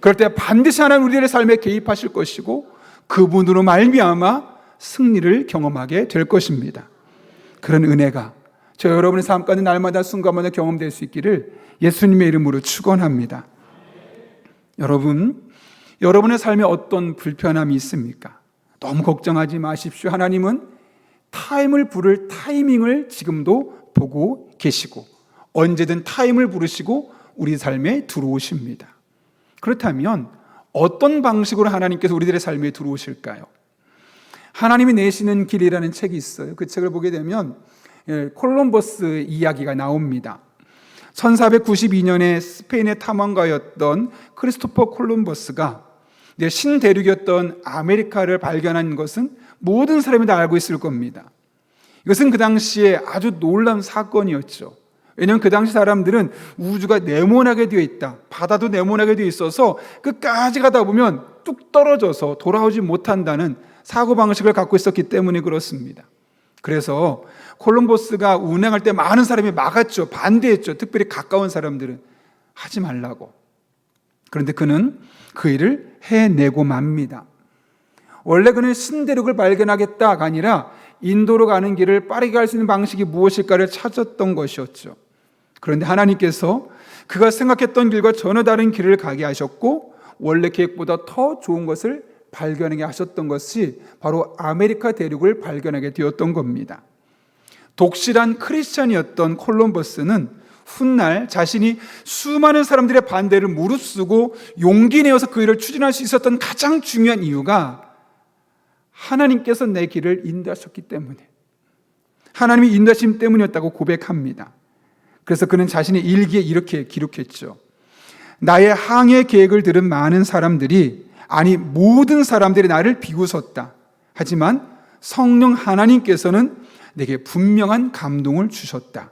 그럴 때 반드시 하나님 우리들의 삶에 개입하실 것이고 그분으로 말미암아 승리를 경험하게 될 것입니다. 그런 은혜가 저 여러분의 삶 가운데 날마다 순간마다 경험될 수 있기를 예수님의 이름으로 축원합니다. 여러분의 삶에 어떤 불편함이 있습니까? 너무 걱정하지 마십시오. 하나님은 타임을 부를 타이밍을 지금도 보고 계시고 언제든 타임을 부르시고 우리 삶에 들어오십니다. 그렇다면 어떤 방식으로 하나님께서 우리들의 삶에 들어오실까요? 하나님이 내시는 길이라는 책이 있어요. 그 책을 보게 되면 콜럼버스 이야기가 나옵니다. 1492년에 스페인의 탐험가였던 크리스토퍼 콜럼버스가 신대륙이었던 아메리카를 발견한 것은 모든 사람이 다 알고 있을 겁니다. 이것은 그 당시에 아주 놀라운 사건이었죠. 왜냐하면 그 당시 사람들은 우주가 네모나게 되어 있다, 바다도 네모나게 되어 있어서 끝까지 가다 보면 뚝 떨어져서 돌아오지 못한다는 사고방식을 갖고 있었기 때문에 그렇습니다. 그래서 콜럼버스가 운행할 때 많은 사람이 막았죠. 반대했죠. 특별히 가까운 사람들은 하지 말라고. 그런데 그는 그 일을 해내고 맙니다. 원래 그는 신대륙을 발견하겠다가 아니라 인도로 가는 길을 빠르게 갈 수 있는 방식이 무엇일까를 찾았던 것이었죠. 그런데 하나님께서 그가 생각했던 길과 전혀 다른 길을 가게 하셨고 원래 계획보다 더 좋은 것을 발견하게 하셨던 것이 바로 아메리카 대륙을 발견하게 되었던 겁니다. 독실한 크리스찬이었던 콜럼버스는 훗날 자신이 수많은 사람들의 반대를 무릅쓰고 용기 내어서 그 일을 추진할 수 있었던 가장 중요한 이유가 하나님께서 내 길을 인도하셨기 때문에, 하나님이 인도하심 때문이었다고 고백합니다. 그래서 그는 자신의 일기에 이렇게 기록했죠. 나의 항해 계획을 들은 많은 사람들이, 아니 모든 사람들이 나를 비웃었다. 하지만 성령 하나님께서는 내게 분명한 감동을 주셨다.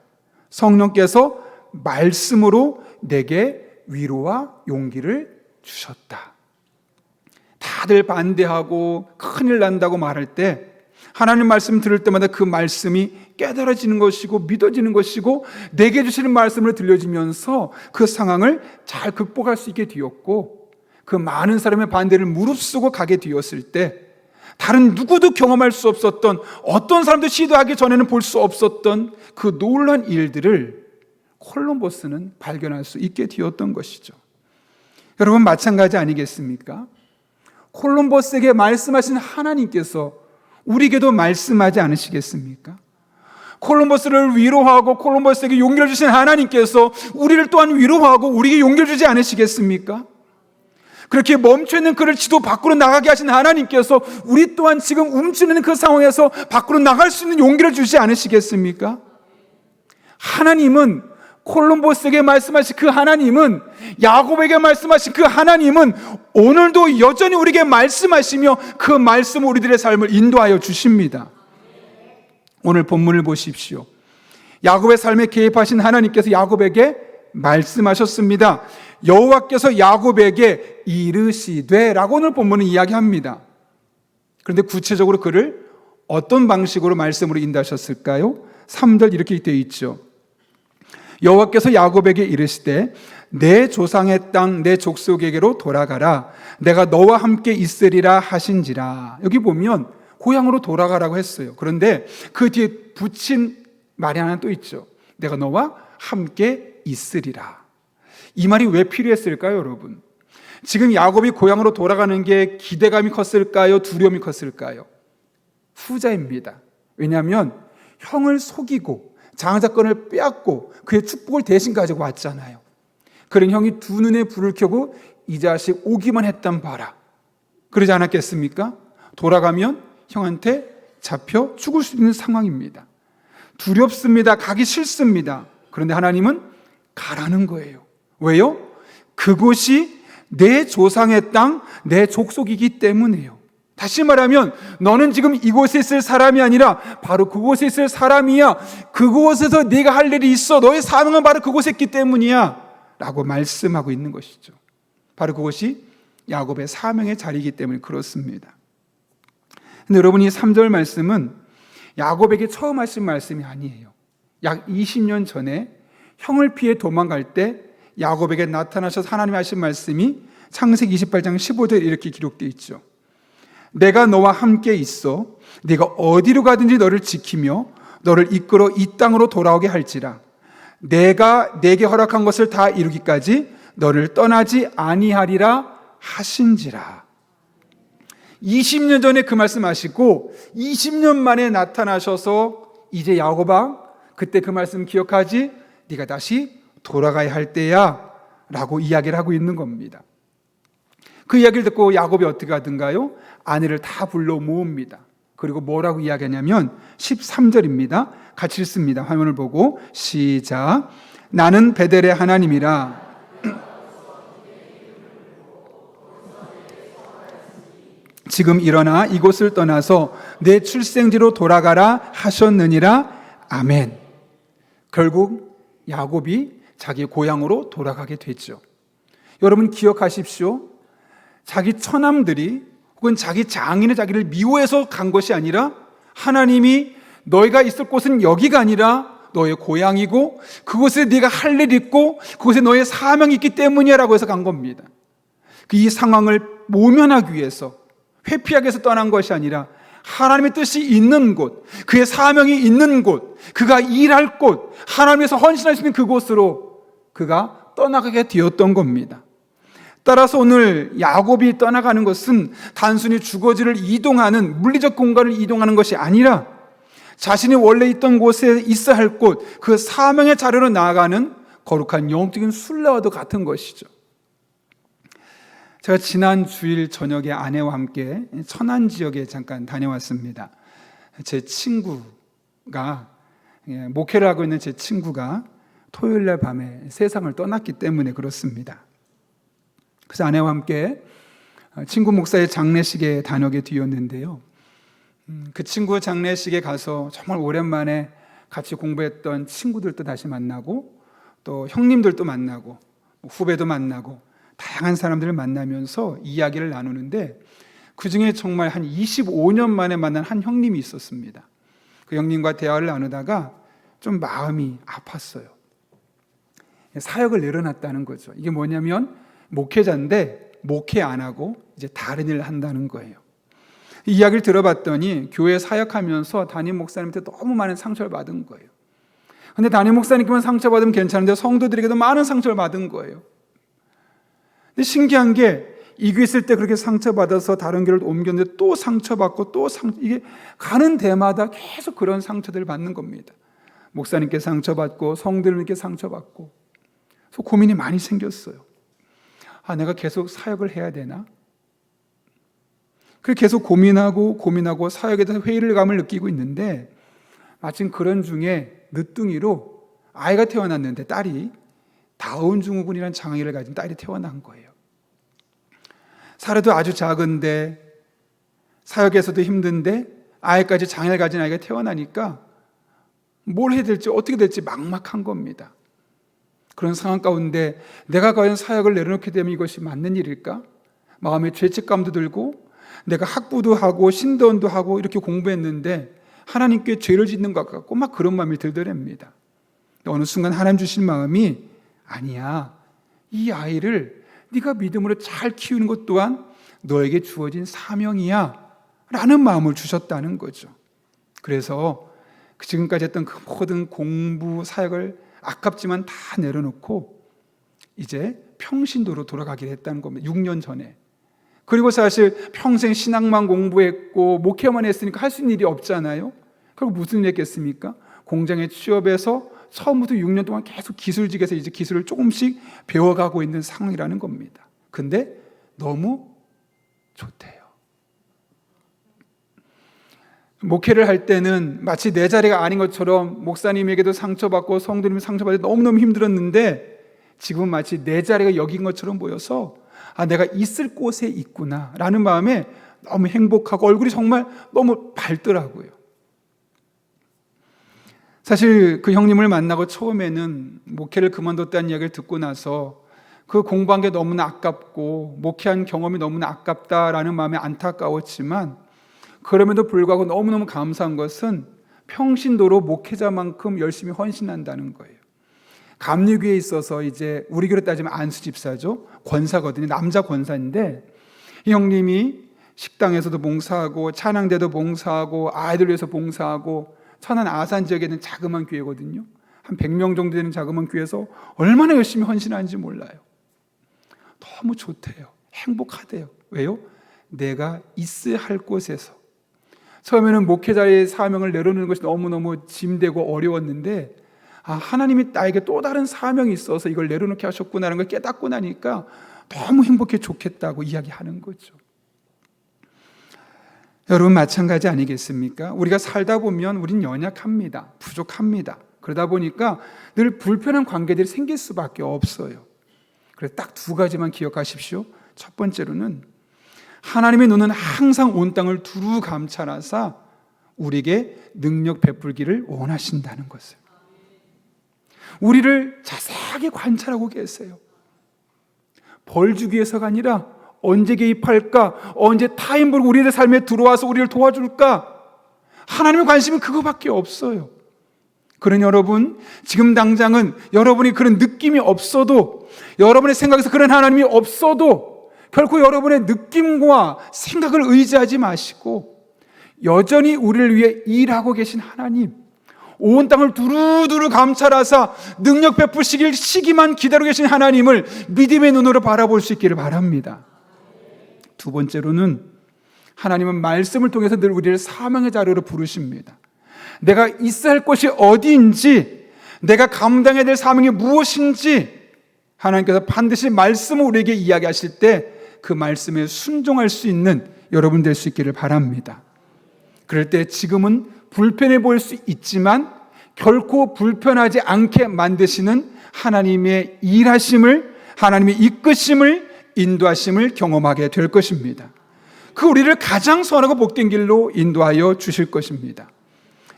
성령께서 말씀으로 내게 위로와 용기를 주셨다. 다들 반대하고 큰일 난다고 말할 때 하나님 말씀 들을 때마다 그 말씀이 깨달아지는 것이고 믿어지는 것이고 내게 주시는 말씀을 들려지면서 그 상황을 잘 극복할 수 있게 되었고, 그 많은 사람의 반대를 무릅쓰고 가게 되었을 때 다른 누구도 경험할 수 없었던, 어떤 사람도 시도하기 전에는 볼 수 없었던 그 놀라운 일들을 콜럼버스는 발견할 수 있게 되었던 것이죠. 여러분, 마찬가지 아니겠습니까? 콜럼버스에게 말씀하신 하나님께서 우리에게도 말씀하지 않으시겠습니까? 콜럼버스를 위로하고 콜럼버스에게 용기를 주신 하나님께서 우리를 또한 위로하고 우리에게 용기를 주지 않으시겠습니까? 그렇게 멈춰있는 그를 지도 밖으로 나가게 하신 하나님께서 우리 또한 지금 움츠리는 그 상황에서 밖으로 나갈 수 있는 용기를 주지 않으시겠습니까? 하나님은, 콜럼버스에게 말씀하신 그 하나님은, 야곱에게 말씀하신 그 하나님은 오늘도 여전히 우리에게 말씀하시며 그 말씀 우리들의 삶을 인도하여 주십니다. 오늘 본문을 보십시오. 야곱의 삶에 개입하신 하나님께서 야곱에게 말씀하셨습니다. 여호와께서 야곱에게 이르시되 라고 오늘 본문은 이야기합니다. 그런데 구체적으로 그를 어떤 방식으로 말씀으로 인도하셨을까요? 3절 이렇게 되어 있죠. 여호와께서 야곱에게 이르시되 내 조상의 땅 내 족속에게로 돌아가라. 내가 너와 함께 있으리라 하신지라. 여기 보면 고향으로 돌아가라고 했어요. 그런데 그 뒤에 붙인 말이 하나 또 있죠. 내가 너와 함께 있으리라. 이 말이 왜 필요했을까요, 여러분? 지금 야곱이 고향으로 돌아가는 게 기대감이 컸을까요? 두려움이 컸을까요? 후자입니다. 왜냐하면 형을 속이고 장자권을 빼앗고 그의 축복을 대신 가지고 왔잖아요. 그런 형이 두 눈에 불을 켜고 이 자식 오기만 했단 봐라. 그러지 않았겠습니까? 돌아가면 형한테 잡혀 죽을 수 있는 상황입니다. 두렵습니다. 가기 싫습니다. 그런데 하나님은 가라는 거예요. 왜요? 그곳이 내 조상의 땅, 내 족속이기 때문이에요. 다시 말하면 너는 지금 이곳에 있을 사람이 아니라 바로 그곳에 있을 사람이야. 그곳에서 네가 할 일이 있어. 너의 사명은 바로 그곳에 있기 때문이야 라고 말씀하고 있는 것이죠. 바로 그것이 야곱의 사명의 자리이기 때문에 그렇습니다. 근데 여러분, 이 3절 말씀은 야곱에게 처음 하신 말씀이 아니에요. 약 20년 전에 형을 피해 도망갈 때 야곱에게 나타나셔서 하나님이 하신 말씀이 창세기 28장 15절에 이렇게 기록되어 있죠. 내가 너와 함께 있어 네가 어디로 가든지 너를 지키며 너를 이끌어 이 땅으로 돌아오게 할지라. 내가 내게 허락한 것을 다 이루기까지 너를 떠나지 아니하리라 하신지라. 20년 전에 그 말씀하시고 20년 만에 나타나셔서 이제 야곱아, 그때 그 말씀 기억하지? 네가 다시 돌아가야 할 때야 라고 이야기를 하고 있는 겁니다. 그 이야기를 듣고 야곱이 어떻게 하든가요? 아내를 다 불러 모읍니다. 그리고 뭐라고 이야기하냐면 13절입니다. 같이 읽습니다. 화면을 보고 시작. 나는 베델의 하나님이라. 지금 일어나 이곳을 떠나서 내 출생지로 돌아가라 하셨느니라. 아멘. 결국 야곱이 자기 고향으로 돌아가게 됐죠. 여러분 기억하십시오. 자기 처남들이 혹은 자기 장인의 자기를 미워해서 간 것이 아니라 하나님이 너희가 있을 곳은 여기가 아니라 너의 고향이고 그곳에 네가 할 일 있고 그곳에 너의 사명이 있기 때문이야 라고 해서 간 겁니다. 이 상황을 모면하기 위해서, 회피하기 위해서 떠난 것이 아니라 하나님의 뜻이 있는 곳, 그의 사명이 있는 곳, 그가 일할 곳, 하나님께서 헌신할 수 있는 그곳으로 그가 떠나가게 되었던 겁니다. 따라서 오늘 야곱이 떠나가는 것은 단순히 주거지를 이동하는, 물리적 공간을 이동하는 것이 아니라 자신이 원래 있던 곳에 있어야 할 곳, 그 사명의 자리로 나아가는 거룩한 영적인 순례와도 같은 것이죠. 제가 지난 주일 저녁에 아내와 함께 천안 지역에 잠깐 다녀왔습니다. 제 친구가, 목회를 하고 있는 제 친구가 토요일 날 밤에 세상을 떠났기 때문에 그렇습니다. 그래서 아내와 함께 친구 목사의 장례식에 다녀게 되었는데요. 그 친구 장례식에 가서 정말 오랜만에 같이 공부했던 친구들도 다시 만나고, 또 형님들도 만나고, 후배도 만나고, 다양한 사람들을 만나면서 이야기를 나누는데, 그 중에 정말 한 25년 만에 만난 한 형님이 있었습니다. 그 형님과 대화를 나누다가 좀 마음이 아팠어요. 사역을 내려놨다는 거죠. 이게 뭐냐면 목회자인데 목회 안 하고 이제 다른 일을 한다는 거예요. 이 이야기를 들어봤더니 교회 사역하면서 담임 목사님한테 너무 많은 상처를 받은 거예요. 근데 담임 목사님께만 상처받으면 괜찮은데 성도들에게도 많은 상처를 받은 거예요. 근데 신기한 게 이 교회 있을 때 그렇게 상처받아서 다른 교회를 옮겼는데 또 상처받고 이게 가는 데마다 계속 그런 상처들을 받는 겁니다. 목사님께 상처받고 성도님께 상처받고. 그래서 고민이 많이 생겼어요. 내가 계속 사역을 해야 되나? 그래서 계속 고민하고 사역에 대해서 회의감을 느끼고 있는데, 마침 그런 중에 늦둥이로 아이가 태어났는데, 딸이 다운증후군이라는 장애를 가진 딸이 태어난 거예요. 사례도 아주 작은데 사역에서도 힘든데 아이까지 장애를 가진 아이가 태어나니까 뭘 해야 될지 어떻게 될지 막막한 겁니다. 그런 상황 가운데 내가 과연 사역을 내려놓게 되면 이것이 맞는 일일까? 마음에 죄책감도 들고, 내가 학부도 하고 신도원도 하고 이렇게 공부했는데 하나님께 죄를 짓는 것 같고 막 그런 마음이 들더랍니다. 어느 순간 하나님 주신 마음이, 아니야, 이 아이를 네가 믿음으로 잘 키우는 것 또한 너에게 주어진 사명이야 라는 마음을 주셨다는 거죠. 그래서 지금까지 했던 그 모든 공부 사역을 아깝지만 다 내려놓고 이제 평신도로 돌아가기로 했다는 겁니다. 6년 전에. 그리고 사실 평생 신학만 공부했고 목회만 했으니까 할 수 있는 일이 없잖아요. 그리고 무슨 일 했겠습니까? 공장에 취업해서 처음부터 6년 동안 계속 기술직에서 이제 기술을 조금씩 배워가고 있는 상황이라는 겁니다. 근데 너무 좋대요. 목회를 할 때는 마치 내 자리가 아닌 것처럼 목사님에게도 상처받고 성도님이 상처받아 너무너무 힘들었는데, 지금은 마치 내 자리가 여긴 것처럼 보여서 내가 있을 곳에 있구나 라는 마음에 너무 행복하고 얼굴이 정말 너무 밝더라고요. 사실 그 형님을 만나고 처음에는 목회를 그만뒀다는 이야기를 듣고 나서 그 공부한 게 너무나 아깝고 목회한 경험이 너무나 아깝다라는 마음에 안타까웠지만, 그럼에도 불구하고 너무너무 감사한 것은 평신도로 목회자만큼 열심히 헌신한다는 거예요. 감리교회에 있어서 이제 우리 교로 따지면 안수 집사죠. 권사거든요. 남자 권사인데, 이 형님이 식당에서도 봉사하고 찬양대도 봉사하고 아이들 위해서 봉사하고, 천안 아산 지역에 있는 자그마한 교회거든요. 한 100명 정도 되는 자그마한 교회에서 얼마나 열심히 헌신하는지 몰라요. 너무 좋대요. 행복하대요. 왜요? 내가 있어야 할 곳에서. 처음에는 목회자의 사명을 내려놓는 것이 너무너무 짐되고 어려웠는데, 하나님이 나에게 또 다른 사명이 있어서 이걸 내려놓게 하셨구나라는 걸 깨닫고 나니까 너무 행복해 좋겠다고 이야기하는 거죠. 여러분 마찬가지 아니겠습니까? 우리가 살다 보면 우린 연약합니다. 부족합니다. 그러다 보니까 늘 불편한 관계들이 생길 수밖에 없어요. 그래서 딱 두 가지만 기억하십시오. 첫 번째로는 하나님의 눈은 항상 온 땅을 두루 감찰하사 우리에게 능력 베풀기를 원하신다는 것을. 우리를 자세하게 관찰하고 계세요. 벌 주기 위해서가 아니라 언제 개입할까? 언제 타임으로 우리의 삶에 들어와서 우리를 도와줄까? 하나님의 관심은 그거밖에 없어요. 그런 여러분, 지금 당장은 여러분이 그런 느낌이 없어도, 여러분의 생각에서 그런 하나님이 없어도 결코 여러분의 느낌과 생각을 의지하지 마시고 여전히 우리를 위해 일하고 계신 하나님, 온 땅을 두루두루 감찰하사 능력 베푸시길 시기만 기다리고 계신 하나님을 믿음의 눈으로 바라볼 수 있기를 바랍니다. 두 번째로는 하나님은 말씀을 통해서 늘 우리를 사명의 자리로 부르십니다. 내가 있어야 할 곳이 어디인지, 내가 감당해야 될 사명이 무엇인지 하나님께서 반드시 말씀을 우리에게 이야기하실 때 그 말씀에 순종할 수 있는 여러분 될 수 있기를 바랍니다. 그럴 때 지금은 불편해 보일 수 있지만 결코 불편하지 않게 만드시는 하나님의 일하심을, 하나님의 이끄심을, 인도하심을 경험하게 될 것입니다. 그 우리를 가장 선하고 복된 길로 인도하여 주실 것입니다.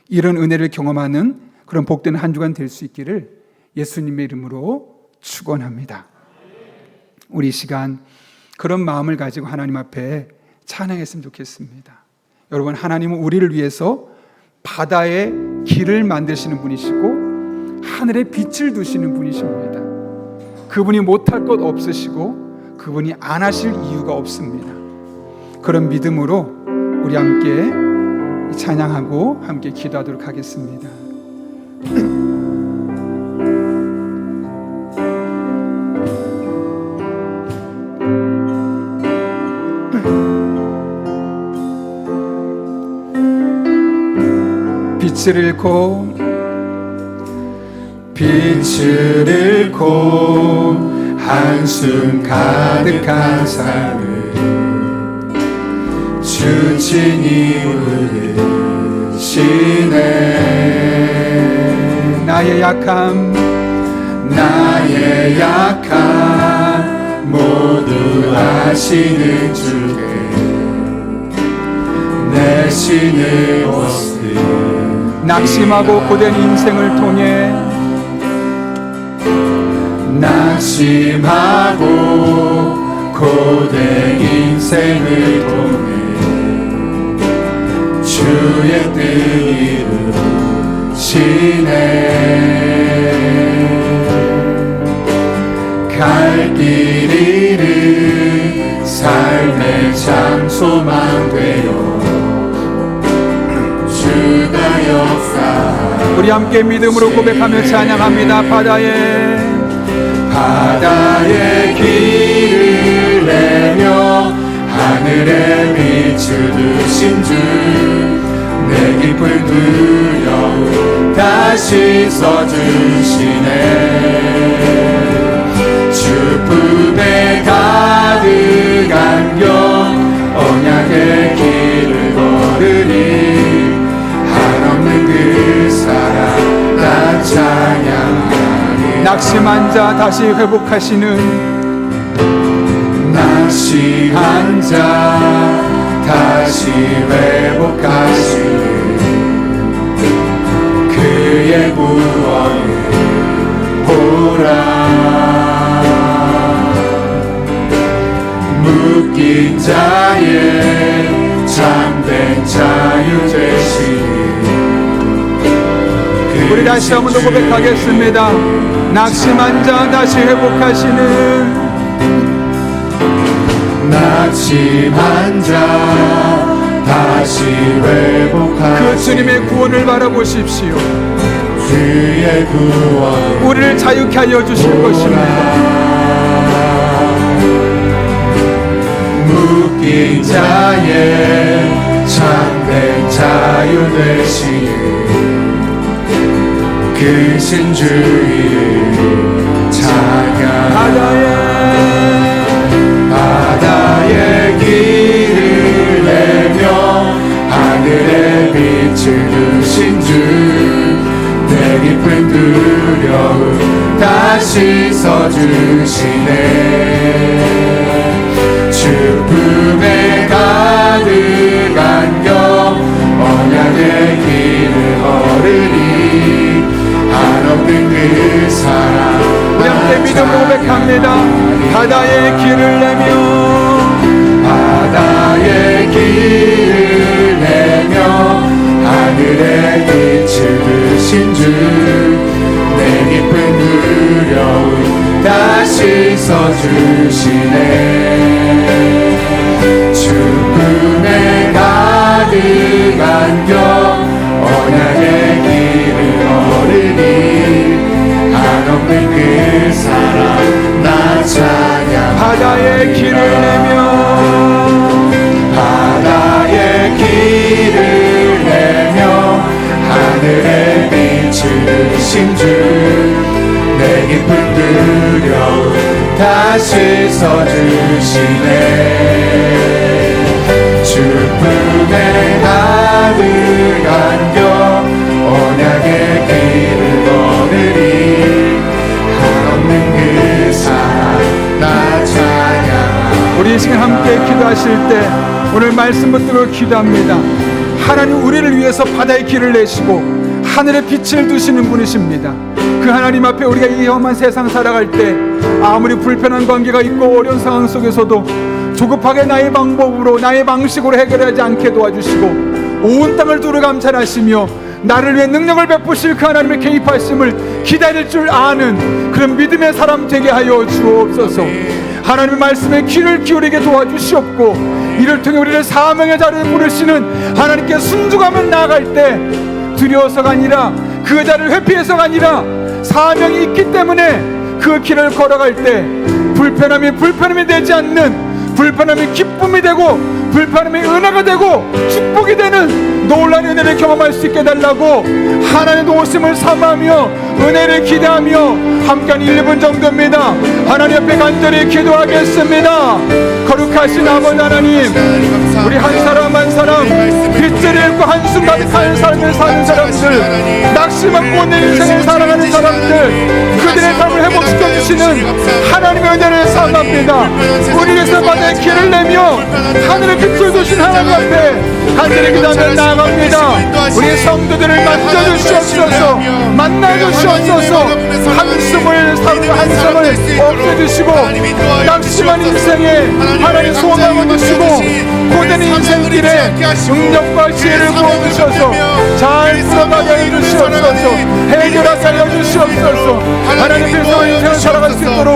이런 은혜를 경험하는 그런 복된 한 주간 될 수 있기를 예수님의 이름으로 축원합니다. 우리 이 시간 그런 마음을 가지고 하나님 앞에 찬양했으면 좋겠습니다. 여러분, 하나님은 우리를 위해서 바다에 길을 만드시는 분이시고 하늘에 빛을 두시는 분이십니다. 그분이 못할 것 없으시고 그분이 안 하실 이유가 없습니다. 그런 믿음으로 우리 함께 찬양하고 함께 기도하도록 하겠습니다. 빛을 잃고 한숨 가득한 삶을 주친이 부르시네. 나의 약함 모두 아시는 주께 내 신을 벗으 낙심하고 고된 인생을 통해 주의 뜻 이루시네. 갈 길 잃은 삶의 참 소망 되어 주가 역사. 우리 함께 믿음으로 고백하며 찬양합니다. 바다에 길을 내며 하늘에 빛을 두신 주, 내 깊은 두려움 다시 써주시네. 주 품에 가득 안겨 언약의 길을 걸으니 한없는 그 사랑 나 찬양하리. 낙심한 자 다시 회복하시는 그의 구원을 보라. 묶인 자의 참된 자유 되시니. 우리 다시 한번 더 고백하겠습니다. 낙심한 자 다시 회복하시는 그 주님의 구원을 바라보십시오. 주의 구원 우리를 자유케 하여 주실 것입니다. 묶인 자의 참된 자유 되시니 그 신주의 찬양. 바다에 길을 내며 하늘에 빛을 두신 주, 내 깊은 두려움 다시 써주시네. 주 품에 가득 안겨 언약의 길을 걸으니 한없는 그 사랑. 우리 함께 믿음 고백합니다. 바다에 길을 내며 하늘에 빛을 두신 주, 내 깊은 두려움 다시 써주시네. 주 품에 가득 안겨 언약의 길을 걸으니 한없는 그 사랑 나 찬양. 바다에 길을 내며 하늘에 빛을 두신 주, 깊은 두려움 다시 써주시네. 축복에 가득 안겨 언약의 길을 거느리 한없는 그 사랑 나 찬양하리. 우리 이 시간 함께 기도하실 때 오늘 말씀 붙들고 기도합니다. 하나님 우리를 위해서 바다의 길을 내시고 하늘의 빛을 두시는 분이십니다. 그 하나님 앞에 우리가 이 험한 세상 살아갈 때 아무리 불편한 관계가 있고 어려운 상황 속에서도 조급하게 나의 방법으로 나의 방식으로 해결하지 않게 도와주시고 온 땅을 두루 감찰하시며 나를 위해 능력을 베푸실 그 하나님의 개입하심을 기다릴 줄 아는 그런 믿음의 사람 되게 하여 주옵소서. 하나님의 말씀에 귀를 기울이게 도와주시옵고 이를 통해 우리를 사명의 자리에 부르시는 하나님께 순종하며 나아갈 때 두려워서가 아니라 그 자리를 회피해서가 아니라 사명이 있기 때문에 그 길을 걸어갈 때 불편함이 되지 않는, 불편함이 기쁨이 되고 불편함이 은혜가 되고 축복이 되는 놀라운 은혜를 경험할 수 있게 해달라고 하나님의 도우심을 삼으며 은혜를 기대하며 함께한 1분 정도입니다. 하나님 앞에 간절히 기도하겠습니다. 거룩하신 아버지 하나님, 우리 한 사람 한 사람 빗줄을 읽고 한숨 가득한 삶을 사는 사람들, 낙심하고 오늘 인생을 살아가는 사람들, 그들의 삶을 회복시켜주시는 하나님의 은혜를 사랑합니다. 우리 위해서 바다의 길을 내며 하늘의 빛을 두신 하나님 앞에 간절히 기도하며 나아갑니다. 우리 성도들을 만져주시옵소서, 만나주시옵소서. 한숨을 사는 한숨을 없애주시고 낙심한 인생에 하나님 소망을 주시고 고된 인생길에 능력과 지혜를 부어주셔서 잘 풀어가게 해주시옵소서, 해결하게 하여 주시옵소서. 하나님께서 인생을 살아갈 수 있도록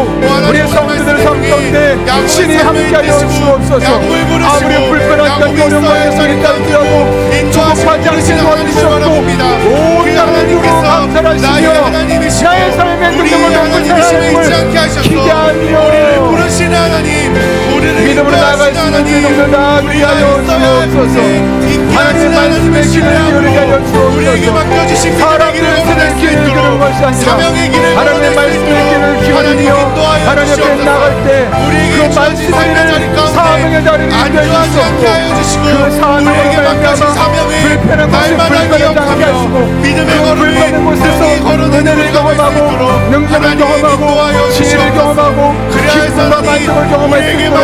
우리 성도들 삶 가운데 신이 함께하여 주옵소서. 아무리 불편한 것 어려운 것에서 있다고 조급하지 않게 도와주시옵고 온 땅을 두루 감찰하시며 나의 삶의 능력을 높은 하나님을 기대하며 믿음으로 나아갈 수 있는 믿음을 나아가게 하여 주옵소서. 하나님의 말씀에 귀를 기울이게 하여 주옵소서. 사람들의 손을 귀를 기울이는 것이 아니라 하나님의 말씀에 귀를 기울이며 하나님 앞에 나갈 때 그 말씀을 사명의 자리를 인도해 주시옵고 그 사명으로 말미암아 불편한 곳에 불편하지 않게 하시고 그 불편한 곳에서 은혜를 경험하고 능력을 경험하고 지혜를 경험하고 기쁨과 만족을 경험할 수 있도록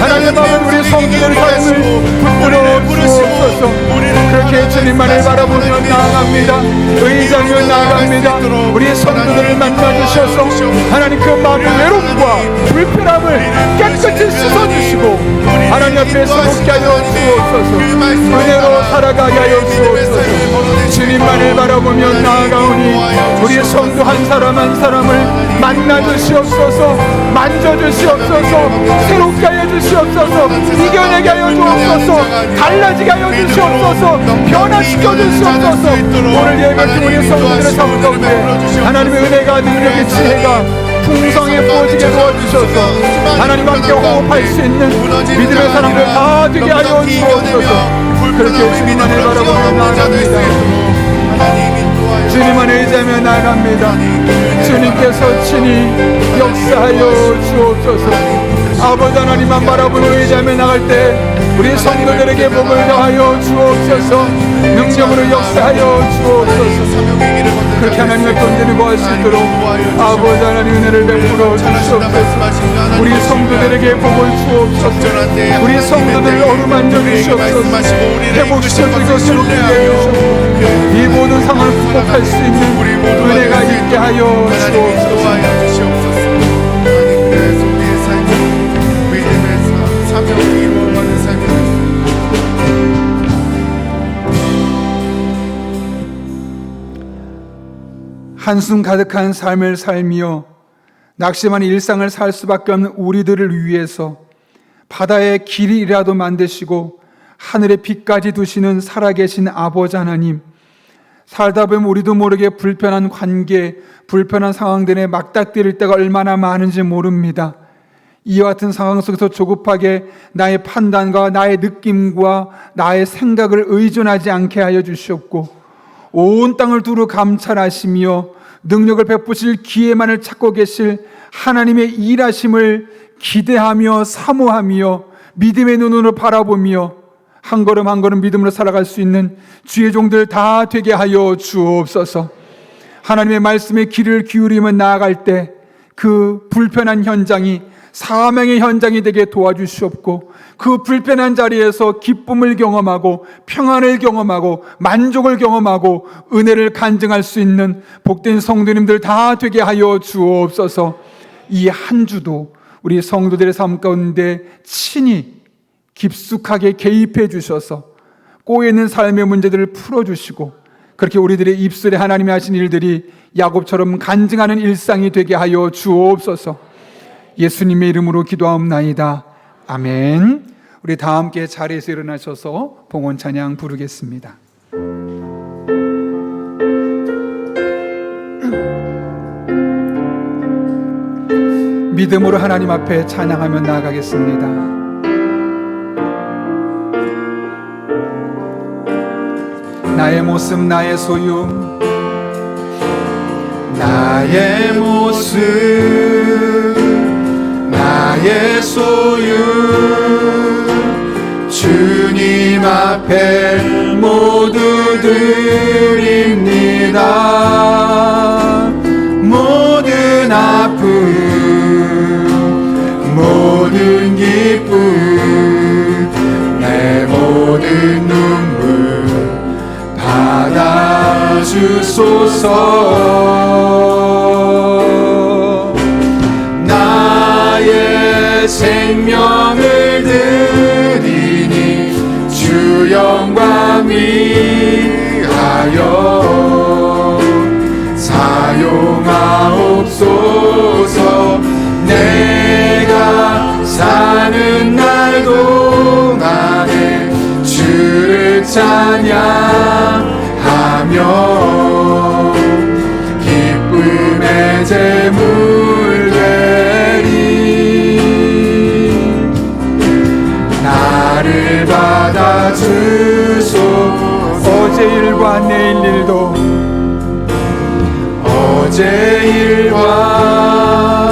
하나님의 마음은 우리 성도들의 삶을 붙들어 주옵소서. 그렇게 주님만을 바라보며 나아갑니다. 의장며 나아갑니다. 우리 성도들을 만나주셔서 하나님 그 마음의 외로움과 불편함을 깨끗이 씻어주시고 하나님 앞에 서럽게 하여 주옵소서. 은혜로 살아가게 하여 주옵소서. 주님만을 바라보며 나아가오니 우리 성도 한 사람 한 사람을 만나주시옵소서, 만져주시옵소서, 새롭게 하여 주시옵소서, 이겨내게 하여 주옵소서, 달라지게 하여 주시옵소서, 변화시켜 주시옵소서. 오늘 예배팀 우리 성도들의 삶 가운데 하나님의 은혜가, 능력의 지혜가 풍성에 부어지게 도와주셔서 하나님과 함께 호흡할 수 있는 믿음의 사람들 다 되게 하여 주옵소서. 그렇게 주님만을 바라보며 나아갑니다. 주님만을 의지하며 나아갑니다. 주님께서 친히 역사하여 주옵소서. 아버지 하나님만 바라보며 의지하며 나갈 때 우리 성도들에게 복을 더하여 주옵소서. 능력으로 역사하여 주옵소서. 그렇게 하나님의 본전을 구할 수 있도록 아버지 하나님 은혜를 베풀어 주시옵소서. 우리 성도들에게 복을 주옵소서. 우리 성도들을 어루만져 주시옵소서. 회복시켜주고 새롭게 해주시옵소서. 이 모든 상황을 극복할 수 있는 은혜가 있게 하여 주옵소서. 한숨 가득한 삶을 살며 낙심한 일상을 살 수밖에 없는 우리들을 위해서 바다의 길이라도 만드시고 하늘의 빛까지 두시는 살아계신 아버지 하나님, 살다 보면 우리도 모르게 불편한 관계, 불편한 상황들에 막닥뜨릴 때가 얼마나 많은지 모릅니다. 이와 같은 상황 속에서 조급하게 나의 판단과 나의 느낌과 나의 생각을 의존하지 않게 하여 주시옵고 온 땅을 두루 감찰하시며 능력을 베푸실 기회만을 찾고 계실 하나님의 일하심을 기대하며 사모하며 믿음의 눈으로 바라보며 한 걸음 한 걸음 믿음으로 살아갈 수 있는 주의 종들 다 되게 하여 주옵소서. 하나님의 말씀에 귀를 기울이며 나아갈 때 그 불편한 현장이 사명의 현장이 되게 도와주시옵고, 그 불편한 자리에서 기쁨을 경험하고 평안을 경험하고 만족을 경험하고 은혜를 간증할 수 있는 복된 성도님들 다 되게 하여 주옵소서. 이 한 주도 우리 성도들의 삶 가운데 친히 깊숙하게 개입해 주셔서 꼬여있는 삶의 문제들을 풀어주시고, 그렇게 우리들의 입술에 하나님이 하신 일들이 야곱처럼 간증하는 일상이 되게 하여 주옵소서. 예수님의 이름으로 기도하옵나이다. 아멘. 우리 다 함께 자리에서 일어나셔서 봉헌 찬양 부르겠습니다. 믿음으로 하나님 앞에 찬양하며 나아가겠습니다. 나의 모습 나의 소유, 나의 모습 나의 소유, 주님 앞에 모두 드립니다. 모든 아픔 모든 기쁨 내 모든 눈물 받아주소서. 나의 생명을 드리니 주 영광 위하여 사용하옵소서. 내가 사는 날 동안에 주를 찬양하며 기쁨의 제물 되리. 나를 받아주소. 어제 일과 내일 일도 어제 일과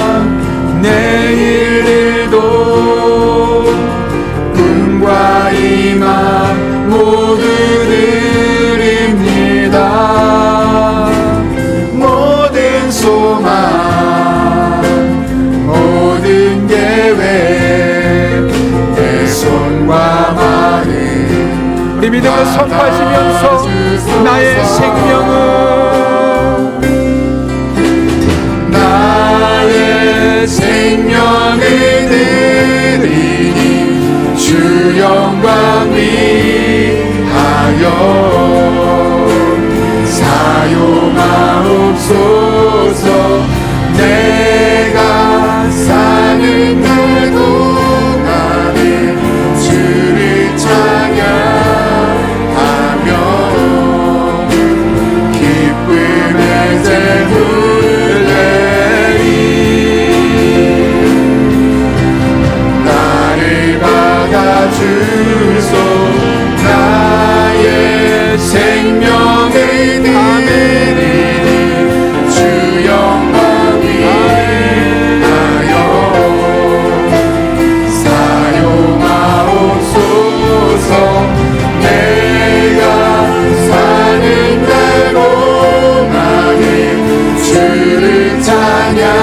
내일 일도 꿈과 희망 모두 드립니다. 모든 소망 모든 계획 내 손과 마음 우리 믿음을 선포하시면서 나의 생명을 나의 생명을 드리니 주 영광 위하여 사용하옵소서. 내가 사는 날 동안에 주를 찬양하며 기쁨의 제물 주소. 나의 생명을 드리니 주 영광 위하여 사용하옵소서. 내가 사는 날 동안에 주를 찬양하며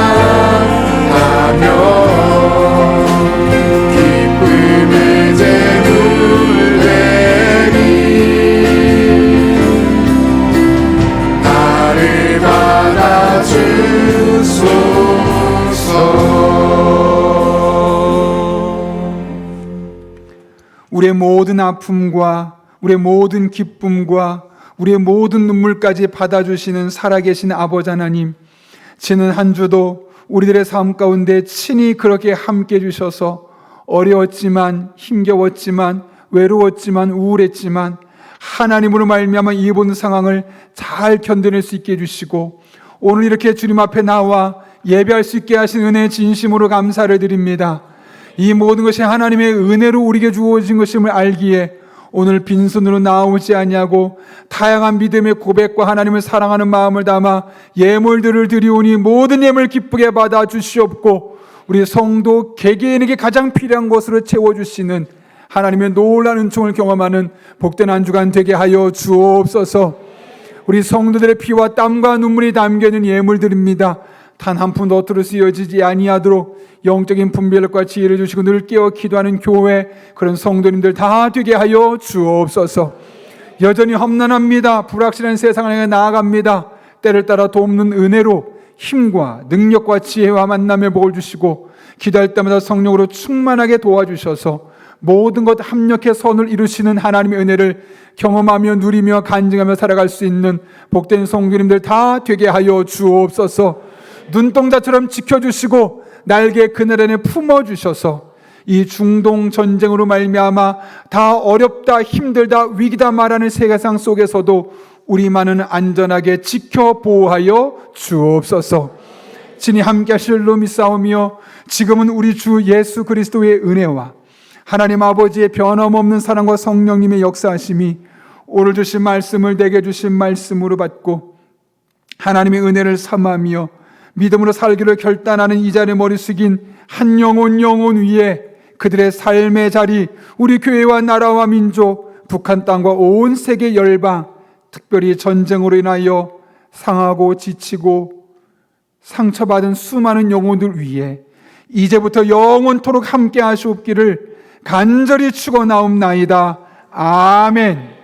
우리의 모든 아픔과 우리의 모든 기쁨과 우리의 모든 눈물까지 받아주시는 살아계신 아버지 하나님, 지난 한 주도 우리들의 삶 가운데 친히 그렇게 함께 해주셔서 어려웠지만 힘겨웠지만 외로웠지만 우울했지만 하나님으로 말미암아 이 모든 상황을 잘 견뎌낼 수 있게 해주시고, 오늘 이렇게 주님 앞에 나와 예배할 수 있게 하신 은혜 진심으로 감사를 드립니다. 이 모든 것이 하나님의 은혜로 우리에게 주어진 것임을 알기에 오늘 빈손으로 나오지 아니하고 다양한 믿음의 고백과 하나님을 사랑하는 마음을 담아 예물들을 드리오니 모든 예물 기쁘게 받아 주시옵고 우리 성도 개개인에게 가장 필요한 것으로 채워주시는 하나님의 놀라운 은총을 경험하는 복된 한 주간 되게 하여 주옵소서. 우리 성도들의 피와 땀과 눈물이 담겨있는 예물들입니다. 단 한 푼도 허투루 쓰여지지 아니하도록 영적인 분별력과 지혜를 주시고 늘 깨어 기도하는 교회, 그런 성도님들 다 되게 하여 주옵소서. 여전히 험난합니다. 불확실한 세상을 향해 나아갑니다. 때를 따라 돕는 은혜로 힘과 능력과 지혜와 만남의 복을 주시고 기도할 때마다 성령으로 충만하게 도와주셔서 모든 것 합력해 선을 이루시는 하나님의 은혜를 경험하며 누리며 간증하며 살아갈 수 있는 복된 성도님들 다 되게 하여 주옵소서. 눈동자처럼 지켜주시고 날개 그늘 안에 품어주셔서 이 중동 전쟁으로 말미암아 다 어렵다 힘들다 위기다 말하는 세계상 속에서도 우리만은 안전하게 지켜 보호하여 주옵소서. 진히 함께 하실로 믿사오며 지금은 우리 주 예수 그리스도의 은혜와 하나님 아버지의 변함없는 사랑과 성령님의 역사하심이 오늘 주신 말씀을 내게 주신 말씀으로 받고 하나님의 은혜를 삼하며 믿음으로 살기를 결단하는 이 자리에 머리 숙인 한 영혼 위에 그들의 삶의 자리, 우리 교회와 나라와 민족, 북한 땅과 온 세계 열방, 특별히 전쟁으로 인하여 상하고 지치고 상처받은 수많은 영혼들 위에 이제부터 영원토록 함께 하시옵기를 간절히 축원하옵나이다. 아멘.